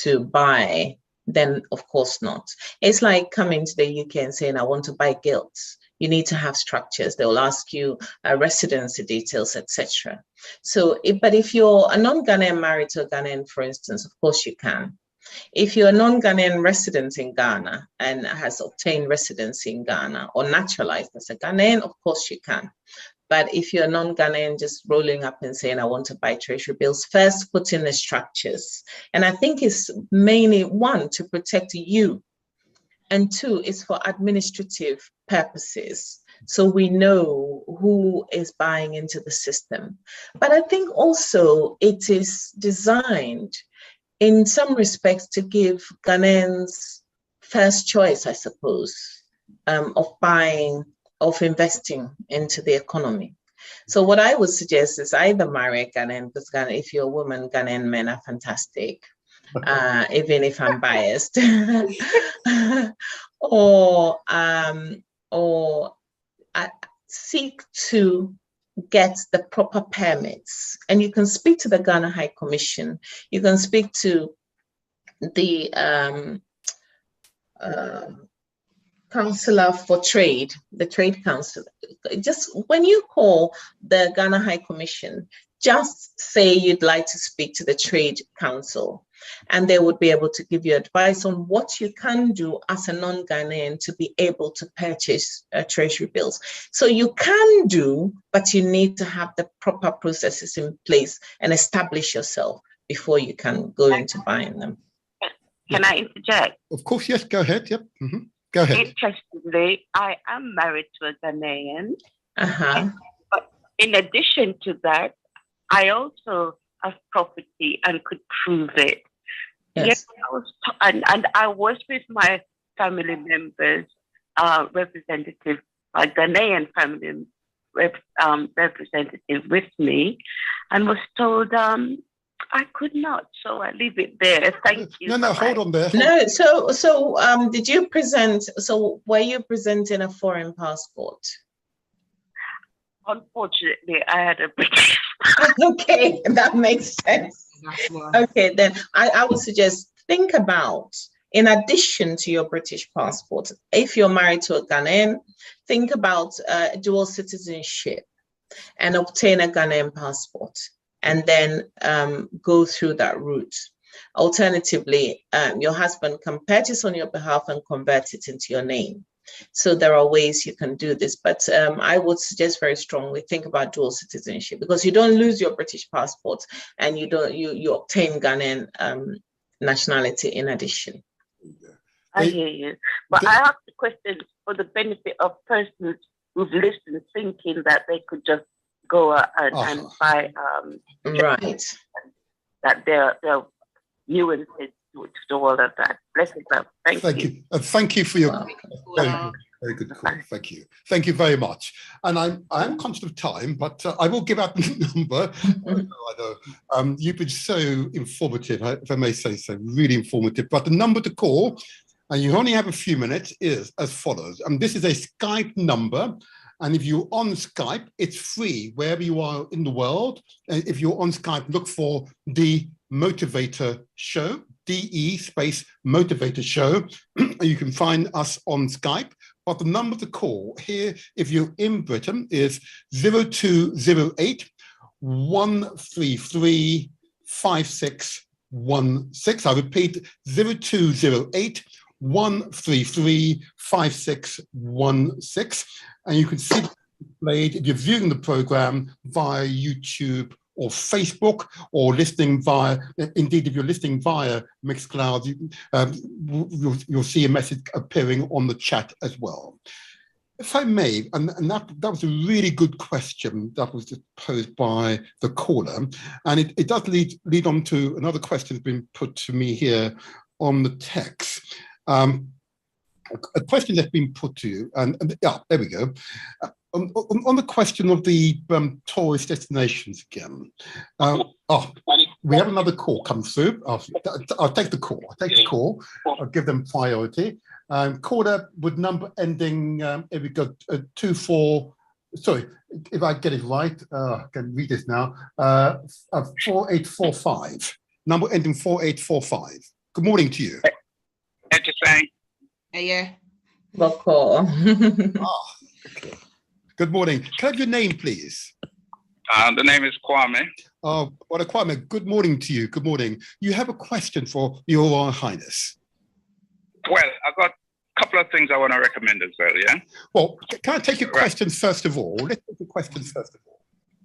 to buy, then of course not. It's like coming to the UK and saying, I want to buy gilts. you need to have structures. They will ask you residency details, etc. So, but if you're a non-Ghanaian married to a Ghanaian, for instance, of course you can. If you're a non-Ghanaian resident in Ghana and has obtained residency in Ghana or naturalized as a Ghanaian, of course you can. But if you're a non-Ghanaian just rolling up and saying, I want to buy treasury bills, first put in the structures. And I think it's mainly, one, to protect you. And two, it's for administrative purposes. So we know who is buying into the system. But I think also it is designed in some respects to give Ghanaians first choice, I suppose, of buying, of investing into the economy. So what I would suggest is either marry a Ghanaian, because Ghana, if you're a woman, Ghanaian men are fantastic, even if I'm biased, or seek to get the proper permits. And you can speak to the Ghana High Commission. You can speak to the Counselor for Trade, the Trade Council. Just when you call the Ghana High Commission, just say you'd like to speak to the Trade Council, and they would be able to give you advice on what you can do as a non-Ghanaian to be able to purchase treasury bills. So you can do, but you need to have the proper processes in place and establish yourself before you can go into buying them. Can I interject? Of course, yes, go ahead. Yep. Mm-hmm. Go ahead. Interestingly, I am married to a Ghanaian. Uh-huh. But in addition to that, I also have property and could prove it. Yes. And I was with my family members, representative, a Ghanaian family representative with me, and was told I could not, so I leave it there. Thank you. No, hold on there. No, so did you present? So were you presenting a foreign passport? Unfortunately, I had a British. Okay, that makes sense. Okay, then I would suggest think about, in addition to your British passport, if you're married to a Ghanaian, think about dual citizenship and obtain a Ghanaian passport, and then go through that route. Alternatively, your husband can purchase on your behalf and convert it into your name. So there are ways you can do this, but I would suggest very strongly think about dual citizenship, because you don't lose your British passport and you obtain Ghanaian nationality in addition. I hear you, but I ask the question for the benefit of persons who've listened, thinking that they could just go and buy right. That there are nuances to all of that. Blessings. Thank you. Thank you for your very good call. Thank you. Thank you very much. And I am conscious of time, but I will give out the number. I know. You've been so informative, if I may say so, really informative. But the number to call, and you only have a few minutes, is as follows. And this is a Skype number. And if you're on Skype, it's free wherever you are in the world. And if you're on Skype, look for The Motivator Show, DE space Motivator Show. You can find us on Skype. But the number to call here, if you're in Britain, is 0208 133 5616. I repeat, 0208 133 5616. And you can see it displayed if you're viewing the program via YouTube or Facebook, or listening via, indeed, if you're listening via Mixcloud, you'll see a message appearing on the chat as well. If I may, and that was a really good question that was just posed by the caller, and it does lead on to another question that's been put to me here on the text. A question that's been put to you, and yeah, there we go. On the question of the tourist destinations again. We have another call come through. I'll take the call. I'll give them priority. Caller with number ending, if we got 24. Sorry, if I get it right, I can read this now. 4845. Number ending 4845. Good morning to you. Yeah. Boko. Okay. Good morning. Can I have your name, please? The name is Kwame. Oh, well, Kwame, good morning to you. Good morning. You have a question for Your Royal Highness. Well, I've got a couple of things I want to recommend as well, yeah? Well, can I take your questions first of all? Let's take the questions first of all.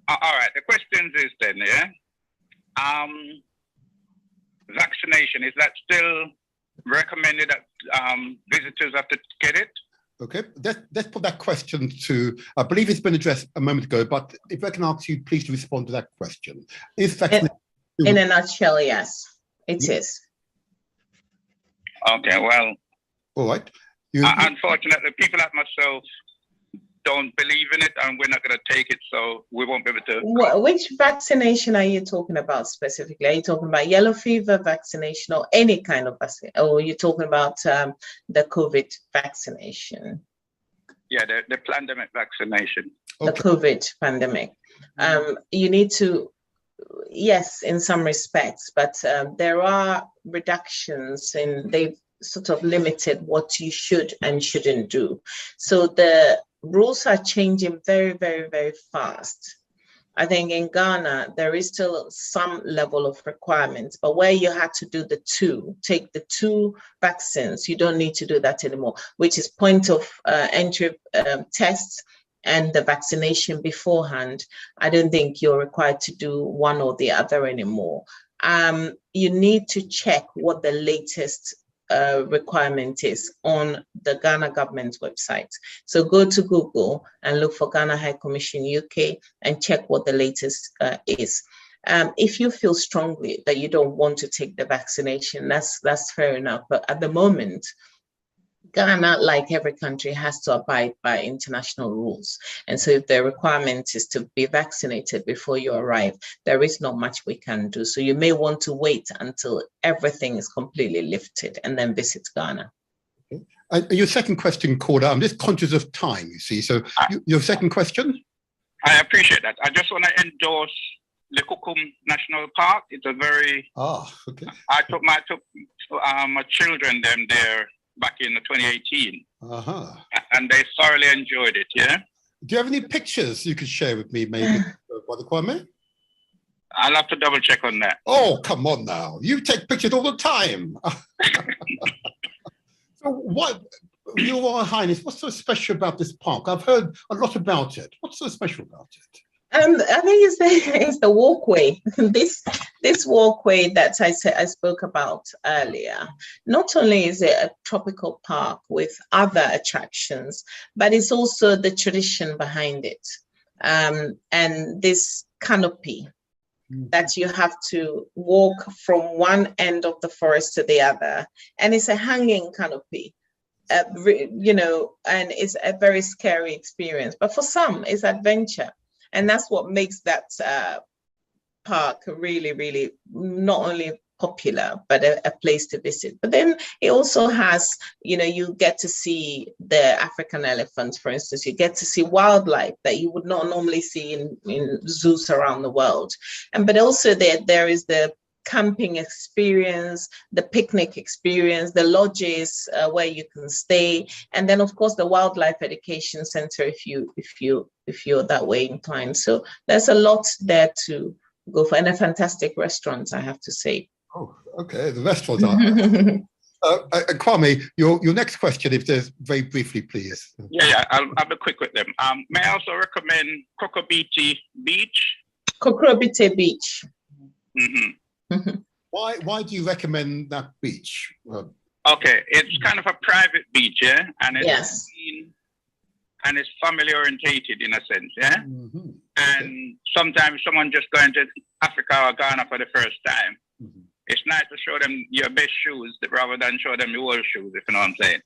All right, the questions is then, yeah? Vaccination, is that still recommended that visitors have to get it? Okay, let's put that question to, I believe it's been addressed a moment ago, but if I can ask you please to respond to that question. Is vaccination... In a nutshell, yes, it is. Okay, well... All right. Unfortunately, people like myself don't believe in it, and we're not going to take it, so we won't be able to... Which vaccination are you talking about specifically? Are you talking about yellow fever vaccination or any kind of vaccine? Or are you talking about the COVID vaccination? Yeah, the pandemic vaccination. The COVID pandemic. You need to, yes, in some respects, but there are reductions and they've sort of limited what you should and shouldn't do. So the rules are changing very, very, very fast. I think in Ghana, there is still some level of requirements, but where you had to do take the two vaccines, you don't need to do that anymore, which is point of entry tests and the vaccination beforehand. I don't think you're required to do one or the other anymore. You need to check what the latest requirement is on the Ghana government website. So go to Google and look for Ghana High Commission UK and check what the latest is. If you feel strongly that you don't want to take the vaccination, that's fair enough. But at the moment, Ghana, like every country, has to abide by international rules. And so if the requirement is to be vaccinated before you arrive, there is not much we can do. So you may want to wait until everything is completely lifted and then visit Ghana. Okay. Your second question, Corda, I'm just conscious of time, you see. So your second question? I appreciate that. I just want to endorse the Kakum National Park. It's a very... okay. I took my children there back in 2018. And they thoroughly enjoyed it, yeah? Do you have any pictures you could share with me, maybe, Brother Kwame? I'll have to double check on that. Oh, come on now. You take pictures all the time. So what, Your Royal Highness, what's so special about this park? I've heard a lot about it. What's so special about it? I think it's the walkway. This walkway that I spoke about earlier. Not only is it a tropical park with other attractions, but it's also the tradition behind it, and this canopy that you have to walk from one end of the forest to the other, and it's a hanging canopy. You know, and it's a very scary experience. But for some, it's adventure. And that's what makes that park really, really not only popular, but a place to visit. But then it also has, you know, you get to see the African elephants, for instance. You get to see wildlife that you would not normally see in zoos around the world. But also there is the camping experience, the picnic experience, the lodges where you can stay, and then of course the wildlife education center if you're that way inclined. So there's a lot there to go for, and a fantastic restaurants, I have to say. Oh, okay, the restaurants are. Kwame, your next question, if there's very briefly, please. Yeah, I'll be quick with them. May I also recommend Kokobiti Beach? Kokobiti Beach. Why do you recommend that beach? Okay, it's kind of a private beach, yeah, and it's clean, and it's family orientated in a sense, yeah. And sometimes someone just going to Africa or Ghana for the first time, it's nice to show them your best shoes rather than show them your old shoes, if you know what I'm saying.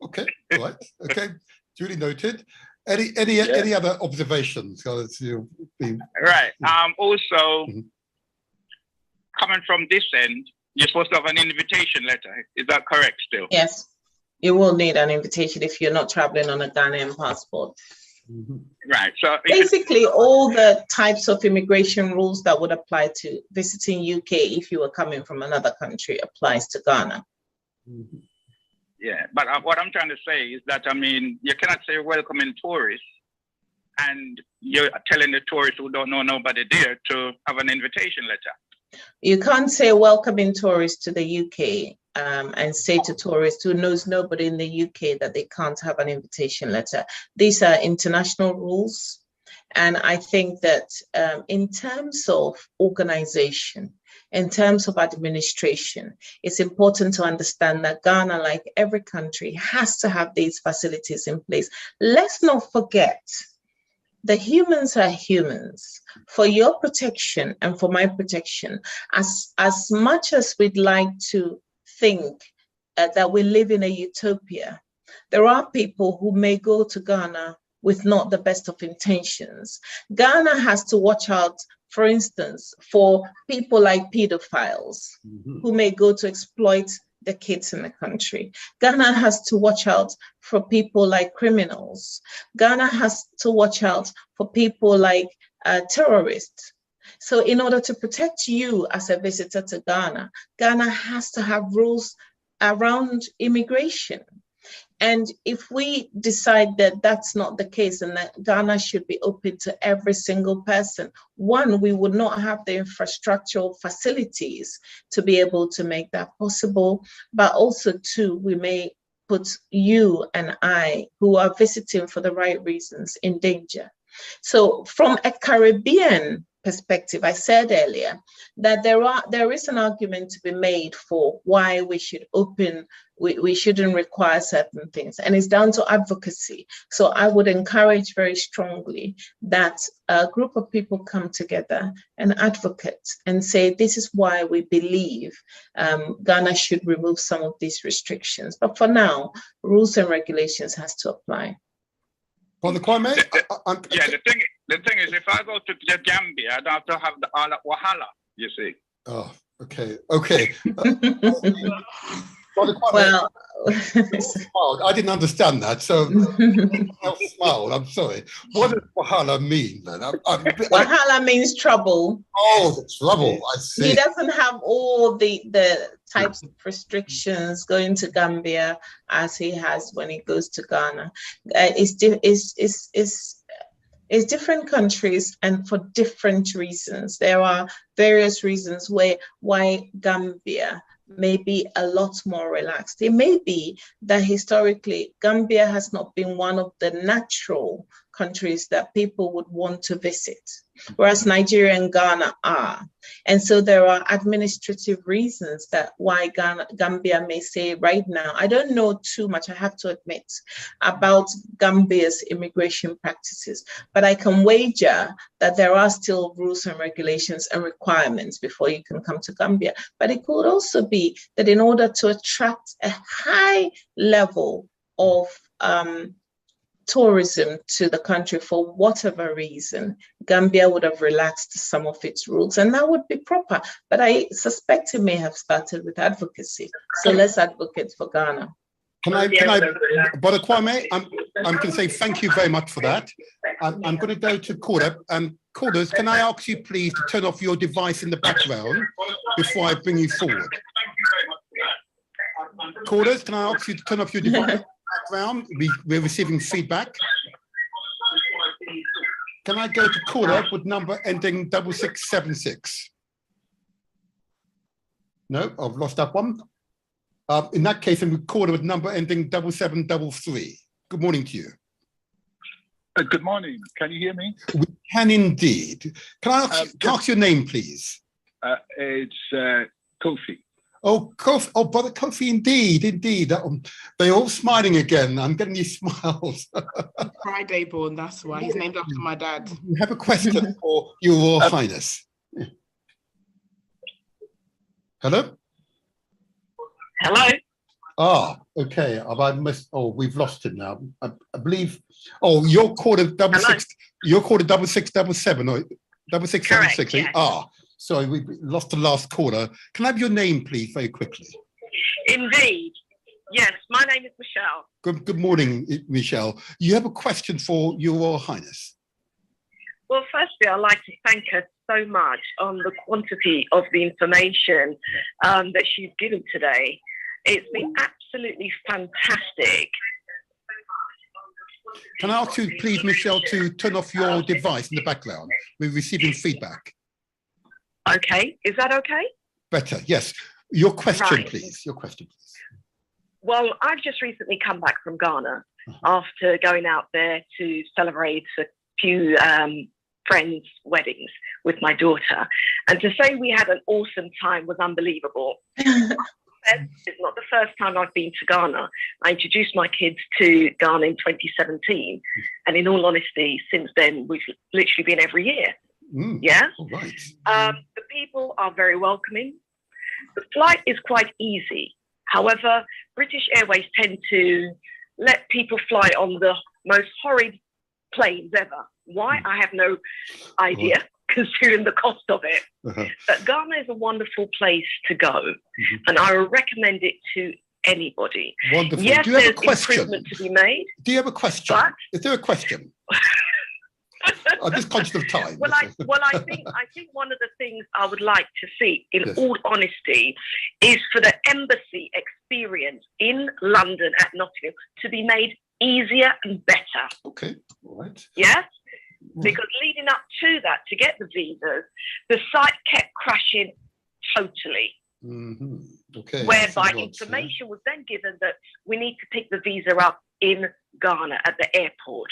Okay, all right, okay, duly noted. Any other observations? Right. Also. Coming from this end, you're supposed to have an invitation letter. Is that correct still? Yes, you will need an invitation if you're not traveling on a Ghanaian passport. Right. So basically, all the types of immigration rules that would apply to visiting UK if you were coming from another country applies to Ghana. Yeah, but what I'm trying to say is that, I mean, you cannot say welcoming tourists and you're telling the tourists who don't know nobody there to have an invitation letter. You can't say welcoming tourists to the UK and say to tourists who knows nobody in the UK that they can't have an invitation letter. These are international rules. And I think that in terms of organization, in terms of administration, it's important to understand that Ghana, like every country, has to have these facilities in place. Let's not forget, the humans are humans. For your protection and for my protection, as much as we'd like to think that we live in a utopia, there are people who may go to Ghana with not the best of intentions. Ghana has to watch out, for instance, for people like pedophiles who may go to exploit the kids in the country. Ghana has to watch out for people like criminals. Ghana has to watch out for people like terrorists. So in order to protect you as a visitor to Ghana, Ghana has to have rules around immigration. And if we decide that that's not the case and that Ghana should be open to every single person, one, we would not have the infrastructural facilities to be able to make that possible. But also, two, we may put you and I, who are visiting for the right reasons, in danger. So from a Caribbean perspective, I said earlier that there is an argument to be made for why we should open, we shouldn't require certain things, and it's down to advocacy. So I would encourage very strongly that a group of people come together and advocate and say, this is why we believe Ghana should remove some of these restrictions. But for now, rules and regulations has to apply. Well, the Kwame, yeah, the thing is, if I go to the Gambia, I don't have to have all that wahala, you see. Oh, okay. Well, I didn't understand that, so I smiled. I'm sorry. What does wahala mean then? Wahala means trouble. Oh, trouble. I see. He doesn't have all the types of restrictions going to Gambia as he has when he goes to Ghana. It's different countries and for different reasons. There are various reasons why Gambia may be a lot more relaxed. It may be that historically Gambia has not been one of the natural countries that people would want to visit, whereas Nigeria and Ghana are. And so there are administrative reasons that why Gambia may say right now, I don't know too much, I have to admit, about Gambia's immigration practices, but I can wager that there are still rules and regulations and requirements before you can come to Gambia. But it could also be that in order to attract a high level of tourism to the country for whatever reason, Gambia would have relaxed some of its rules, and that would be proper. But I suspect it may have started with advocacy. So let's advocate for Ghana. Can I, Brother Kwame, I'm going to say thank you very much for that. I'm going to go to Corder. Callers, can I ask you please to turn off your device in the background before I bring you forward? Callers, can I ask you to turn off your device? Background, we're receiving feedback. Can I go to caller with number ending 6676? No, I've lost that one. In that case, I'm caller with number ending 7733. Good morning to you. Good morning. Can you hear me? We can indeed. Can I ask your name, please? It's Kofi. Oh, Kofi! Oh, Brother Kofi, indeed. They're all smiling again. I'm getting these smiles. Friday born, that's why. He's named after my dad. We have a question for Your Royal Highness. Hello? Hello? Ah, okay. We've lost him now. I believe. Oh, you're called a 66. You're called a 6677 or 6676. Yes. Ah. Sorry, we lost the last caller. Can I have your name, please, very quickly? Indeed. Yes, my name is Michelle. Good morning, Michelle. You have a question for Your Royal Highness. Well, firstly, I'd like to thank her so much on the quantity of the information that she's given today. It's been absolutely fantastic. Can I ask you, please, Michelle, to turn off your device in the background? We're receiving feedback. Okay, is that okay? Better, yes. Your question, please. Your question, please. Well, I've just recently come back from Ghana after going out there to celebrate a few friends' weddings with my daughter. And to say we had an awesome time was unbelievable. It's not the first time I've been to Ghana. I introduced my kids to Ghana in 2017. And in all honesty, since then, we've literally been every year. Yeah? All right. The people are very welcoming. The flight is quite easy. However, British Airways tend to let people fly on the most horrid planes ever. Why? I have no idea, considering the cost of it. But Ghana is a wonderful place to go, and I will recommend it to anybody. Wonderful. Yes, Do you have there's a question? improvement to be made. Do you have a question? But, is there a question? I'm just conscious of time. Well, I think one of the things I would like to see, in all honesty, is for the embassy experience in London at Nottingham to be made easier and better. Okay, all right. Yes? Because leading up to that, to get the visas, the site kept crashing totally. Okay. Whereby information was then given that we need to pick the visa up in Ghana at the airport.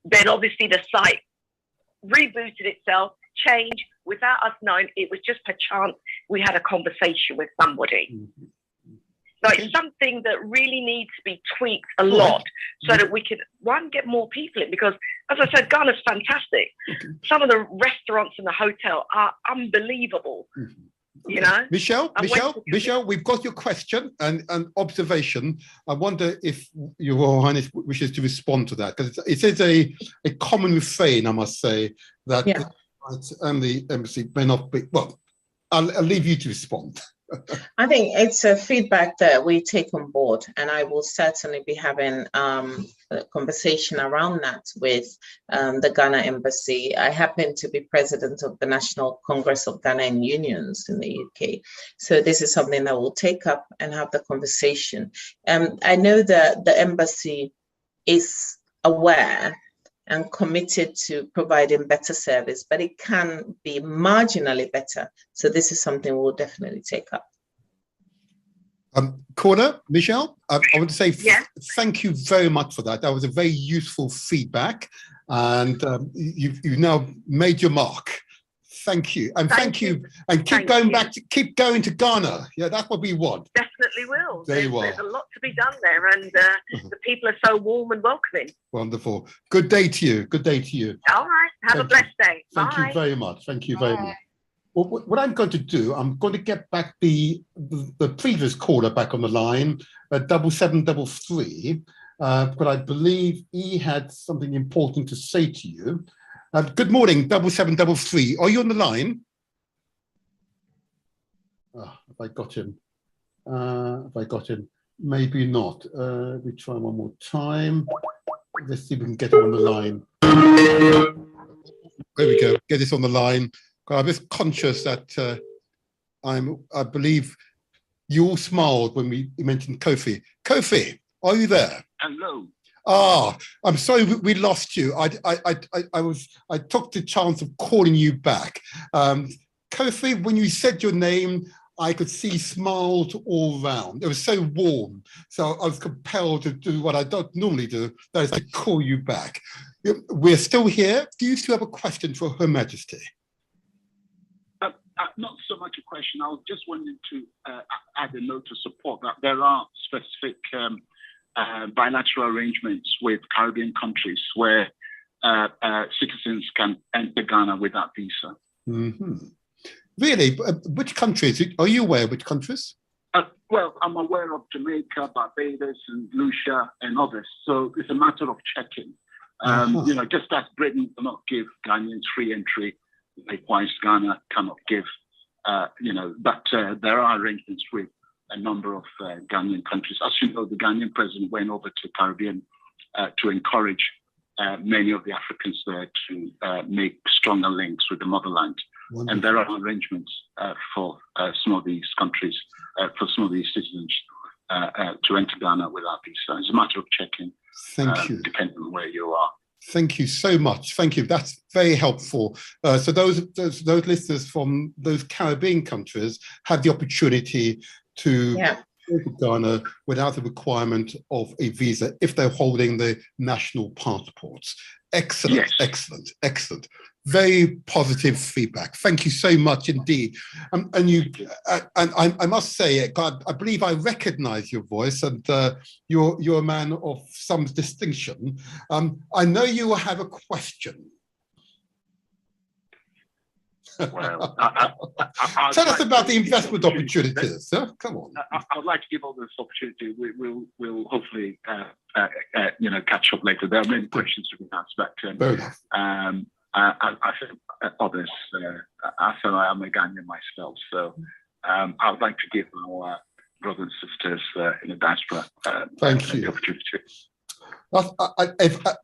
Then obviously the site rebooted itself, changed without us knowing. It was just per chance we had a conversation with somebody. So it's something that really needs to be tweaked a lot so that we can, one, get more people in, because as I said, Ghana's fantastic. Some of the restaurants in the hotel are unbelievable. You know, Michelle, we've got your question and observation. I wonder if Your Royal Highness wishes to respond to that, because it is a common refrain, I must say, that the embassy may not be. Well, I'll leave you to respond. I think it's a feedback that we take on board, and I will certainly be having a conversation around that with the Ghana Embassy. I happen to be president of the National Congress of Ghanaian Unions in the UK. So this is something that we'll take up and have the conversation. I know that the embassy is aware and committed to providing better service, but it can be marginally better. So this is something we'll definitely take up. Corner, Michelle, I want to say thank you very much for that. That was a very useful feedback, and you've now made your mark. Thank you, and thank you, and keep going to Ghana. Yeah, that's what we want. Definitely will. There you are. There's a lot to be done there, and the people are so warm and welcoming. Wonderful. Good day to you. Good day to you. All right. Have a blessed day. Thank you very much. Thank you very much. Well, what I'm going to do, I'm going to get back the previous caller back on the line, 7733, but I believe he had something important to say to you. Good morning, 7733. Are you on the line? Have I got him? Have I got him? Maybe not. Let me try one more time. Let's see if we can get him on the line. There we go. Get this on the line. I'm just conscious that I believe you all smiled when we mentioned Kofi. Kofi, are you there? Hello. I'm sorry we lost you. I took the chance of calling you back. Kofi, when you said your name, I could see smiles all around. It was so warm. So I was compelled to do what I don't normally do, that is to call you back. We're still here. Do you still have a question for Her Majesty? Not so much a question. I was just wanting to add a note to support that there are specific bilateral arrangements with Caribbean countries where citizens can enter Ghana without visa. Really? Which countries? Are you aware of which countries? Well, I'm aware of Jamaica, Barbados, and Lucia, and others. So it's a matter of checking. You know, just as Britain cannot give Ghanaians free entry, likewise Ghana cannot give. You know, but there are arrangements with a number of Ghanaian countries. As you know, the Ghanaian president went over to Caribbean to encourage many of the Africans there to make stronger links with the motherland. And there are arrangements for some of these countries, for some of these citizens to enter Ghana without visa. It's a matter of checking. Thank you. Depending on where you are. Thank you so much. Thank you. That's very helpful. So those listeners from those Caribbean countries have the opportunity to go to Ghana without the requirement of a visa if they're holding the national passports. Excellent, yes. Excellent, excellent. Very positive feedback. Thank you so much indeed. And I must say, God, I believe I recognize your voice, and you're a man of some distinction. I know you will have a question. Well, tell us about the investment opportunities. Huh? Come on. I would like to give all this opportunity. We'll hopefully catch up later. There are many questions we can ask back to him. I think others, I feel I am a Ghanaian myself, so I would like to give our brothers and sisters in the diaspora the opportunity.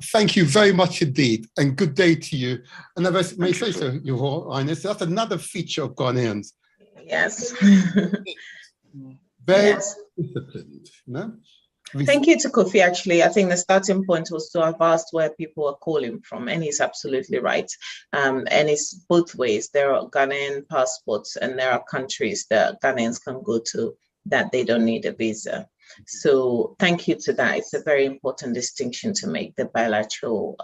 Thank you very much indeed, and good day to you. And if I may say so, Your Highness, that's another feature of Ghanaians. Yes. Very disciplined, you know? Thank you to Kofi. Actually, I think the starting point was to have asked where people are calling from, and he's absolutely right. And it's both ways. There are Ghanaian passports, and there are countries that Ghanaians can go to that they don't need a visa. So thank you to that. It's a very important distinction to make, the bilateral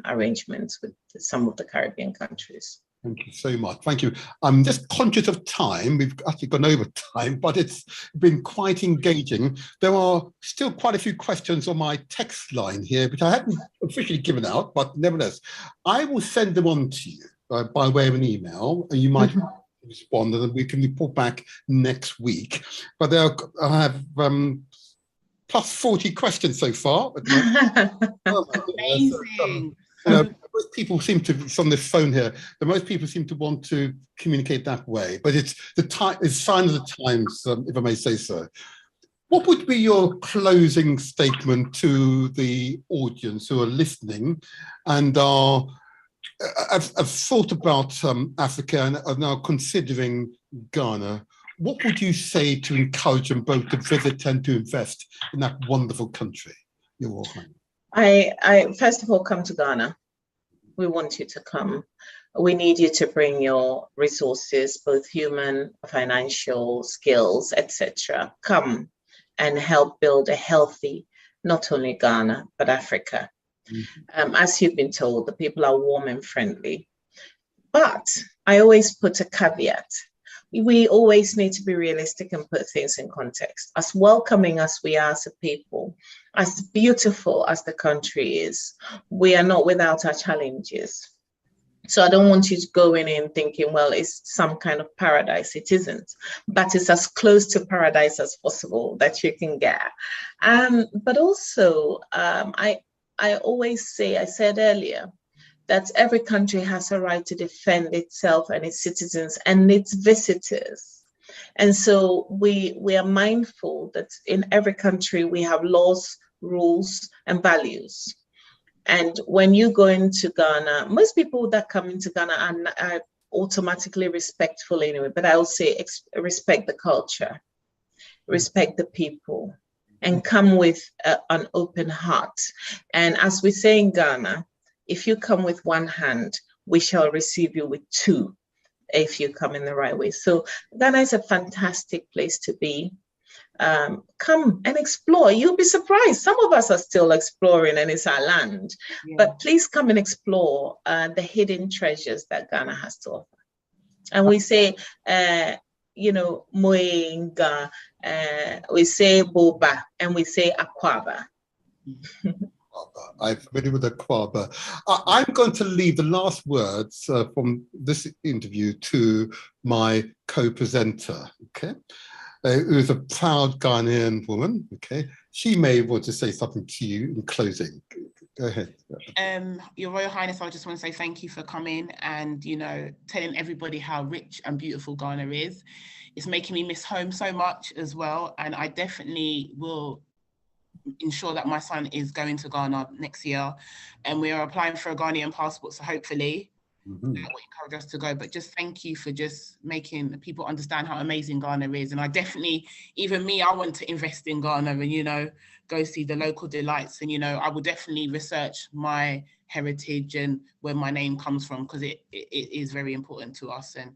arrangements with some of the Caribbean countries. Thank you so much. Thank you. I'm just conscious of time. We've actually gone over time, but it's been quite engaging. There are still quite a few questions on my text line here, which I haven't officially given out, but nevertheless, I will send them on to you by way of an email, and you might respond, and then we can report back next week. But I have plus 40 questions so far. Amazing. Most people seem to, from this phone here, most people seem to want to communicate that way, but it's sign of the times, if I may say so. What would be your closing statement to the audience who are listening and have thought about Africa and are now considering Ghana? What would you say to encourage them both to visit and to invest in that wonderful country? Your Highness. I first of all, come to Ghana. We want you to come. We need you to bring your resources, both human, financial, skills, etc. Come and help build a healthy, not only Ghana, but Africa. As you've been told, the people are warm and friendly. But I always put a caveat. We always need to be realistic and put things in context. As welcoming as we are as a people, as beautiful as the country is, we are not without our challenges. So I don't want you to go in thinking, well, it's some kind of paradise. It isn't, but it's as close to paradise as possible that you can get. But also, I always say, I said earlier, that every country has a right to defend itself and its citizens and its visitors. And so we are mindful that in every country we have laws, rules, and values. And when you go into Ghana, most people that come into Ghana are automatically respectful anyway, but I will say respect the culture, respect the people, and come with an open heart. And as we say in Ghana, if you come with one hand, we shall receive you with two, if you come in the right way. So Ghana is a fantastic place to be. Come and explore. You'll be surprised. Some of us are still exploring and it's our land. Yeah. But please come and explore the hidden treasures that Ghana has to offer. And we say, Moenga, we say Boba, and we say Akwaba. I'm familiar with Akwaba. I'm going to leave the last words from this interview to my co-presenter, okay, who is a proud Ghanaian woman, okay. She may want to say something to you in closing. Go ahead. Your Royal Highness, I just want to say thank you for coming and, telling everybody how rich and beautiful Ghana is. It's making me miss home so much as well, and I definitely will ensure that my son is going to Ghana next year, and we are applying for a Ghanaian passport, so hopefully that will encourage us to go. But just thank you for just making people understand how amazing Ghana is. And I definitely, even me, I want to invest in Ghana and, you know, go see the local delights. And, you know, I will definitely research my heritage and where my name comes from, because it is very important to us and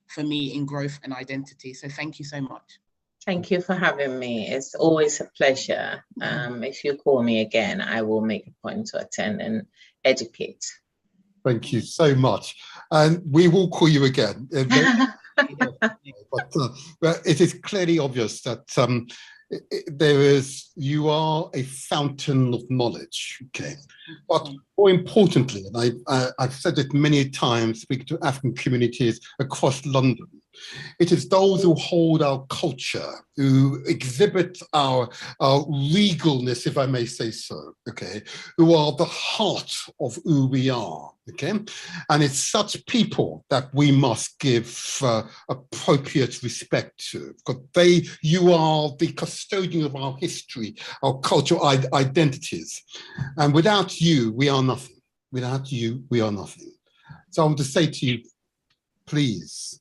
for me in growth and identity. So thank you so much. Thank you for having me. It's always a pleasure. If you call me again, I will make a point to attend and educate. Thank you so much. And we will call you again. But it is clearly obvious that you are a fountain of knowledge, okay? But more importantly, and I've said it many times, speaking to African communities across London, it is those who hold our culture, who exhibit our regalness, if I may say so, okay, who are the heart of who we are, okay? And it's such people that we must give appropriate respect to, because you are the custodian of our history, our cultural identities. And without you, we are nothing. Without you, we are nothing. So I want to say to you, please,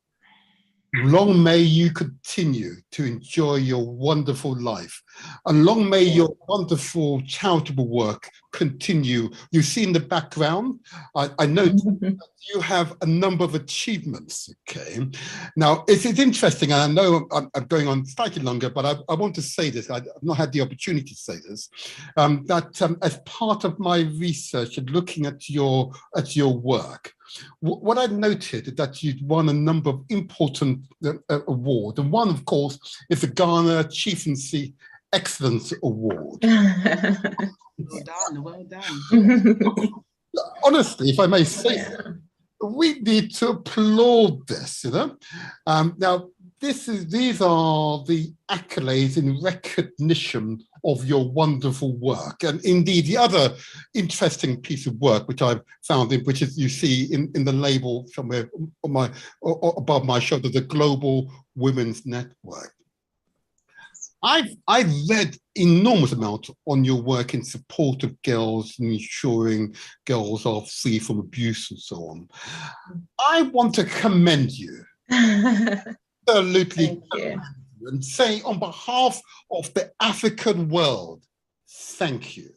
long may you continue to enjoy your wonderful life, and long may your wonderful charitable work continue. You see in the background, I know that you have a number of achievements, okay? Now, it's interesting, and I know I'm going on slightly longer, but I want to say this, I've not had the opportunity to say this, that as part of my research and looking at your work, what I noted is that you'd won a number of important awards, and one, of course, is the Ghana Chieftaincy Excellence Award. Well done, well done. Honestly, if I may say so, we need to applaud this, you know. Now, these are the accolades in recognition of your wonderful work. And indeed, the other interesting piece of work which I've found, which is you see in the label somewhere on above my shoulder, the Global Women's Network. I've read enormous amount on your work in support of girls and ensuring girls are free from abuse and so on. I want to commend you. Absolutely. Thank you. And say on behalf of the African world, thank you.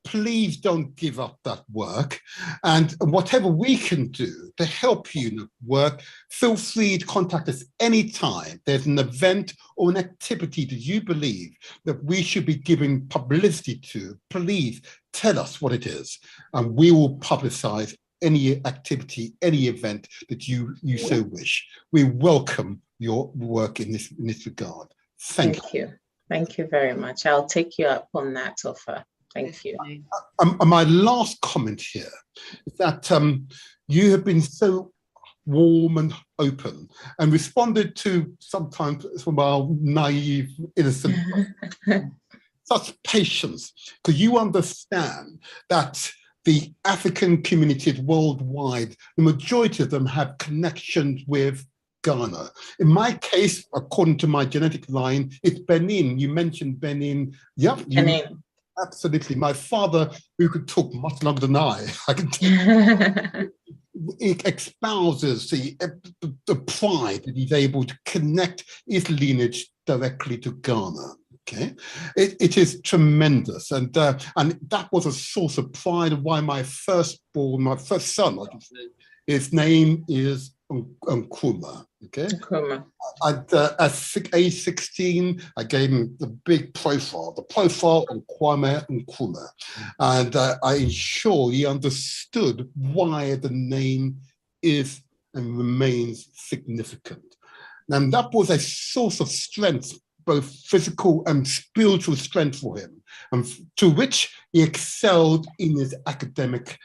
Please don't give up that work. And whatever we can do to help you in the work, feel free to contact us anytime there's an event or an activity that you believe that we should be giving publicity to. Please tell us what it is, and we will publicize any activity, any event that you so wish. We welcome your work in this regard. Thank you. Thank you very much. I'll take you up on that offer. Thank you. My last comment here is that you have been so warm and open and responded to sometimes from our naive, innocent, such patience, because you understand that the African communities worldwide, the majority of them have connections with Ghana. In my case, according to my genetic line, it's Benin. You mentioned Benin. Yep. Benin. Absolutely. My father, who could talk much longer than I can tell, it espouses the pride that he's able to connect his lineage directly to Ghana. Okay, it is tremendous, and that was a source of pride of why my first son, I can say, his name is Nkrumah. Okay, Nkrumah. At age 16, I gave him the big profile, of Kwame Nkrumah, and I ensure he understood why the name is and remains significant. And that was a source of strength, both physical and spiritual strength for him, and to which he excelled in his academic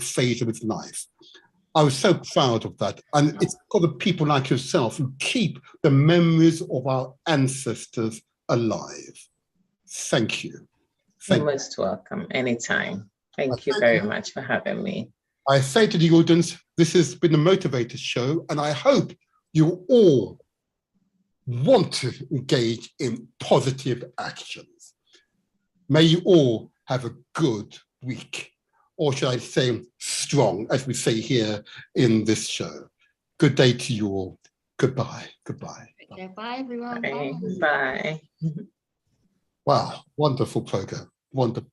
phase of his life. I was so proud of that. And it's got the people like yourself who keep the memories of our ancestors alive. Thank you. You're most welcome. Anytime. Thank you very much for having me. I say to the audience, this has been a Motivator Show, and I hope you all want to engage in positive actions. May you all have a good week, or should I say, strong, as we say here in this show. Good day to you all. Goodbye. Goodbye. Okay, bye everyone. Bye. Bye. Wow, wonderful program. Wonderful.